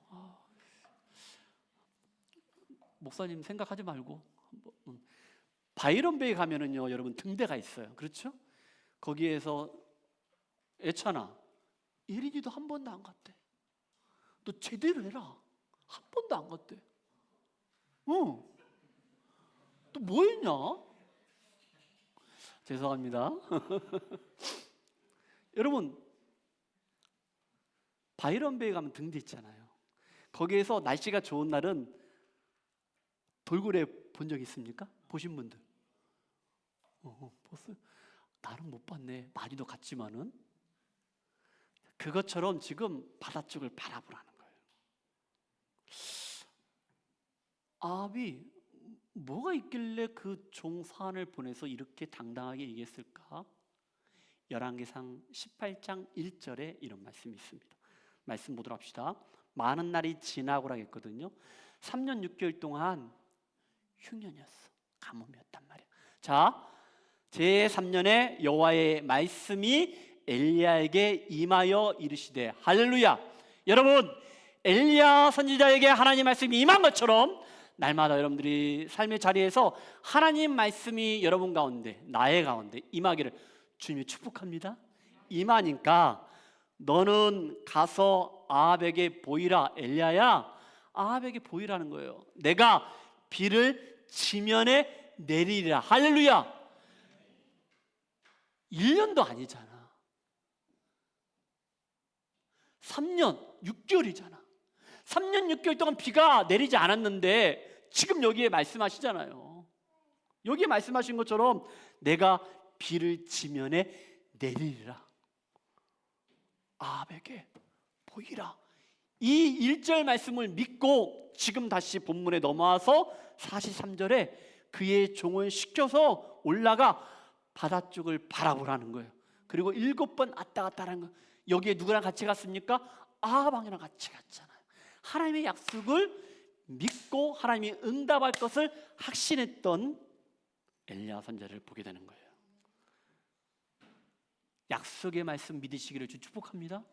목사님 생각하지 말고 바이런베이 가면은요, 여러분 등대가 있어요. 그렇죠? 거기에서 애찬아, 예린이도 한 번도 안 갔대. 너 제대로 해라. 한 번도 안 갔대. 또 뭐 했냐? 죄송합니다. 여러분, 바이런베이 가면 등대 있잖아요. 거기에서 날씨가 좋은 날은 돌고래 본 적 있습니까? 보신 분들? 봤어요? 나는 못 봤네. 많이도 갔지만은. 그것처럼 지금 바다 쪽을 바라보라는 거예요. 아합이 뭐가 있길래 그 종산을 보내서 이렇게 당당하게 얘기했을까? 열왕기상 18장 1절에 이런 말씀이 있습니다. 말씀 보도록 합시다. 많은 날이 지나고라 했거든요. 3년 6개월 동안 흉년이었어. 가뭄이었단 말이야. 자, 제3년에 여호와의 말씀이 엘리야에게 임하여 이르시되, 할렐루야. 여러분, 엘리야 선지자에게 하나님 말씀이 임한 것처럼 날마다 여러분들이 삶의 자리에서 하나님 말씀이 여러분 가운데, 나의 가운데 임하기를 주님이 축복합니다. 임하니까 너는 가서 아합에게 보이라. 엘리야야, 아합에게 보이라는 거예요. 내가 비를 지면에 내리리라. 할렐루야. 1년도 아니잖아. 3년 6개월이잖아. 3년 6개월 동안 비가 내리지 않았는데 지금 여기에 말씀하시잖아요. 여기에 말씀하신 것처럼 내가 비를 지면에 내리리라. 아합에게 보이라. 이 1절 말씀을 믿고 지금 다시 본문에 넘어와서 43절에 그의 종을 시켜서 올라가 바다 쪽을 바라보라는 거예요. 그리고 7번 왔다 갔다 하는 거예요. 여기에 누구랑 같이 갔습니까? 아합 왕이랑 같이 갔잖아요. 하나님의 약속을 믿고 하나님이 응답할 것을 확신했던 엘리야 선지자를 보게 되는 거예요. 약속의 말씀 믿으시기를 주 축복합니다.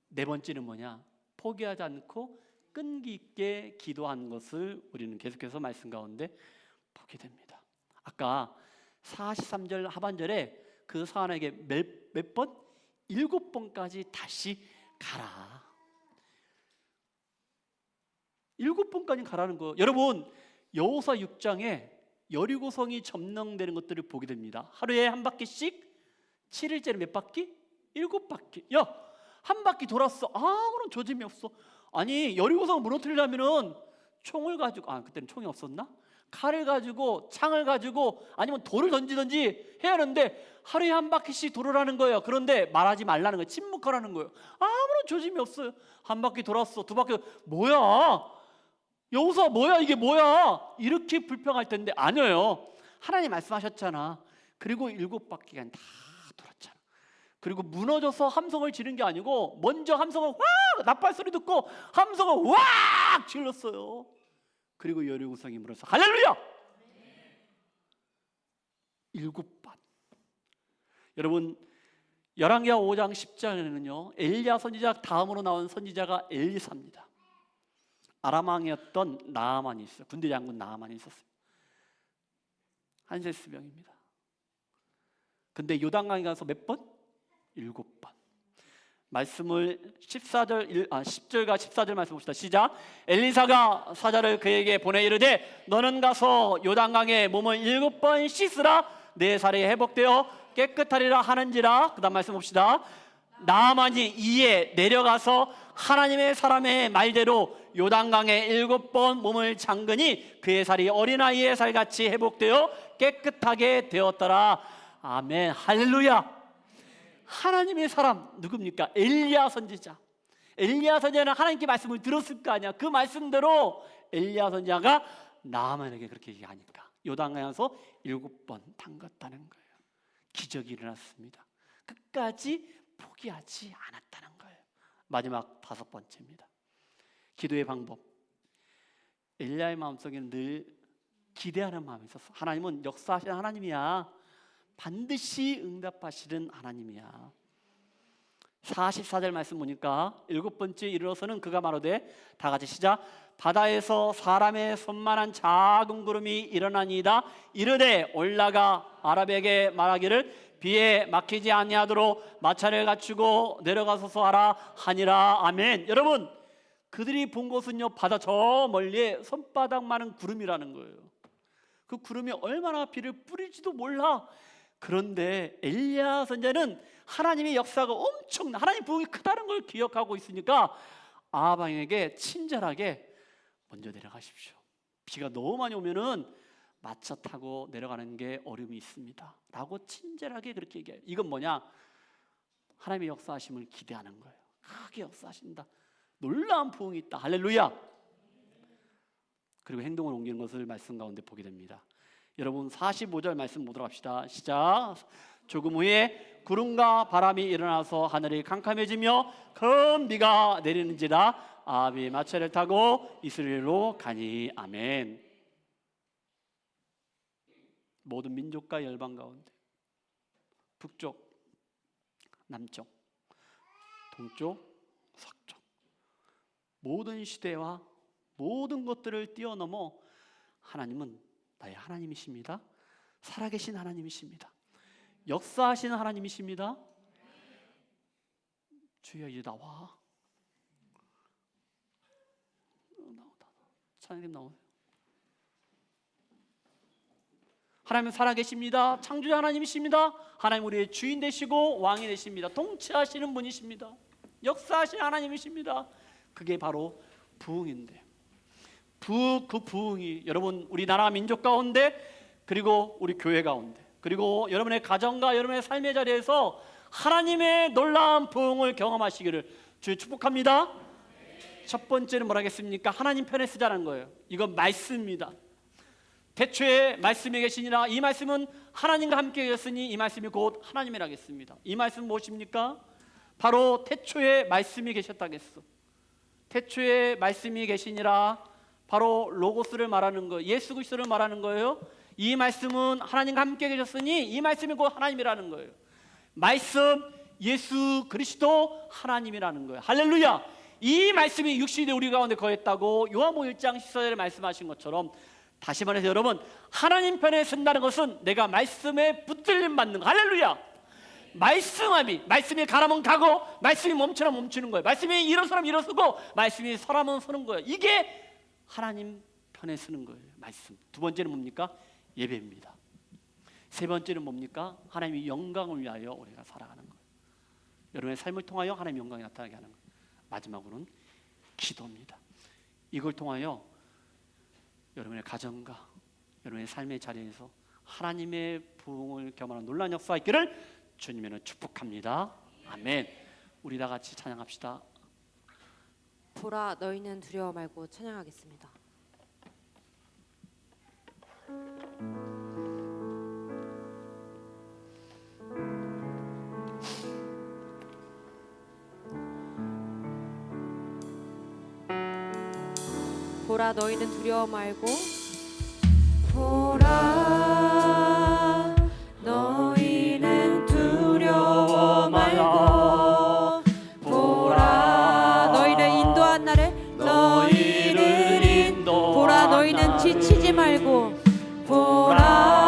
네 번째는 뭐냐? 포기하지 않고 끈기 있게 기도한 것을 우리는 계속해서 말씀 가운데 보게 됩니다. 아까 43절 하반절에 그 사람에게 몇 번? 7번까지 다시 가라. 7번까지 가라는 거예요. 여러분, 여호수아 6장에 여리고성이 점령되는 것들을 보게 됩니다. 하루에 한 바퀴씩, 7일째는 몇 바퀴? 7바퀴. 야, 한 바퀴 돌았어. 아무런 조짐이 없어. 아니, 여리고성을 무너뜨리려면은 총을 가지고, 그때는 총이 없었나? 칼을 가지고, 창을 가지고, 아니면 돌을 던지든지 해야 하는데 하루에 한 바퀴씩 돌으라는 거예요. 그런데 말하지 말라는 거예요. 침묵하라는 거예요. 아무런 조짐이 없어요. 한 바퀴 돌았어, 두 바퀴. 뭐야? 여호수아 뭐야? 이게 뭐야? 이렇게 불평할 텐데 아니에요. 하나님 말씀하셨잖아. 그리고 7바퀴가 다 돌았잖아. 그리고 무너져서 함성을 지른 게 아니고 먼저 함성을 와! 나팔 소리 듣고 함성을 와! 질렀어요. 그리고 여리고성이 무너져서 할렐루야! 7번. 여러분, 열왕기하 5장 10장에는요 엘리야 선지자 다음으로 나온 선지자가 엘리사입니다. 아람 왕이었던 나아만이 있어요. 군대 장군 나아만이 있었어요. 한세스병입니다. 근데 요단강에 가서 몇 번? 7번. 말씀을 10절과 14절 말씀 봅시다. 시작. 엘리사가 사자를 그에게 보내 이르되 너는 가서 요단강에 몸을 7번 씻으라. 내 살이 회복되어 깨끗하리라 하는지라. 그 다음 말씀 봅시다. 나아만이 이에 내려가서 하나님의 사람의 말대로 요단강에 7번 몸을 잠그니 그의 살이 어린아이의 살같이 회복되어 깨끗하게 되었더라. 아멘. 할렐루야. 하나님의 사람 누굽니까? 엘리야 선지자. 엘리야 선지자는 하나님께 말씀을 들었을 거 아니야. 그 말씀대로 엘리야 선지자가 나아만에게 그렇게 얘기하니까 요단강에서 7번 담갔다는 거예요. 기적이 일어났습니다. 끝까지 포기하지 않았다는 거예요. 마지막 5번째입니다. 기도의 방법. 엘리야의 마음속에는 늘 기대하는 마음이 있었어. 하나님은 역사하시는 하나님이야. 반드시 응답하시는 하나님이야. 44절 말씀 보니까 7번째 이르러서는 그가 말하되 다 같이 시작. 바다에서 사람의 손만한 작은 구름이 일어나니이다. 이르되 올라가 아랍에게 말하기를 비에 막히지 아니하도록 마차를 갖추고 내려가소서 하라 하니라. 아멘. 여러분, 그들이 본 것은요 바다 저 멀리에 손바닥만한 구름이라는 거예요. 그 구름이 얼마나 비를 뿌릴지도 몰라. 그런데 엘리야 선지자는 하나님의 역사가 엄청 하나님 부흥이 크다는 걸 기억하고 있으니까 아합 왕에게 친절하게 먼저 내려가십시오. 비가 너무 많이 오면은 마차 타고 내려가는 게 어려움이 있습니다 라고 친절하게 그렇게 얘기해요. 이건 뭐냐? 하나님의 역사하심을 기대하는 거예요. 크게 역사하신다, 놀라운 부흥이 있다, 할렐루야. 그리고 행동을 옮기는 것을 말씀 가운데 보게 됩니다. 여러분 45절 말씀 보도록 합시다. 시작. 조금 후에 구름과 바람이 일어나서 하늘이 캄캄해지며 큰 비가 내리는지라 아합이 마차를 타고 이스라엘로 가니. 아멘. 모든 민족과 열방 가운데 북쪽, 남쪽, 동쪽, 서쪽 모든 시대와 모든 것들을 뛰어넘어 하나님은 나의 하나님이십니다. 살아계신 하나님이십니다. 역사하시는 하나님이십니다. 주여 이제 나와. 찬양님 나오세요. 하나님은 살아계십니다. 창조자 하나님이십니다. 하나님 우리의 주인 되시고 왕이 되십니다. 통치하시는 분이십니다. 역사하시는 하나님이십니다. 그게 바로 부흥인데, 그 부흥이 여러분 우리나라 민족 가운데, 그리고 우리 교회 가운데, 그리고 여러분의 가정과 여러분의 삶의 자리에서 하나님의 놀라운 부흥을 경험하시기를 주여 축복합니다. 첫 번째는 뭐라 하겠습니까? 하나님 편에 쓰자는 거예요. 이건 말씀입니다. 태초에 말씀이 계시니라. 이 말씀은 하나님과 함께 계셨으니 이 말씀이 곧 하나님이라겠습니다. 이 말씀은 무엇입니까? 바로 태초에 말씀이 계셨다겠어. 태초에 말씀이 계시니라. 바로 로고스를 말하는 거예요. 예수 그리스도를 말하는 거예요. 이 말씀은 하나님과 함께 계셨으니 이 말씀이 곧 하나님이라는 거예요. 말씀, 예수 그리스도 하나님이라는 거예요. 할렐루야. 이 말씀이 육신이 우리 가운데 거했다고 요한복음 1장 14절에 말씀하신 것처럼, 다시 말해서 여러분, 하나님 편에 선다는 것은 내가 말씀에 붙들림 받는 거. 할렐루야. 말씀이 가라면 가고, 말씀이 멈추면 멈추는 거예요. 말씀이 일어서라면 일어서고, 말씀이 서라면 서는 거예요. 이게 하나님 편에 서는 거예요. 말씀. 두 번째는 뭡니까? 예배입니다. 세 번째는 뭡니까? 하나님의 영광을 위하여 우리가 살아가는 거예요. 여러분의 삶을 통하여 하나님의 영광이 나타나게 하는 거예요. 마지막으로는 기도입니다. 이걸 통하여 여러분의 가정과 여러분의 삶의 자리에서 하나님의 부흥을 경험하는 놀라운 역사가 있기를 주님의 축복합니다. 아멘. 우리 다 같이 찬양합시다. 보라 너희는 두려워 말고 찬양하겠습니다. 보라 너희는 두려워 말고, 보라 너희는 두려워 말고, 보라 너희를 인도한 나를 너희를 보라 너희는 지치지 말고, 보라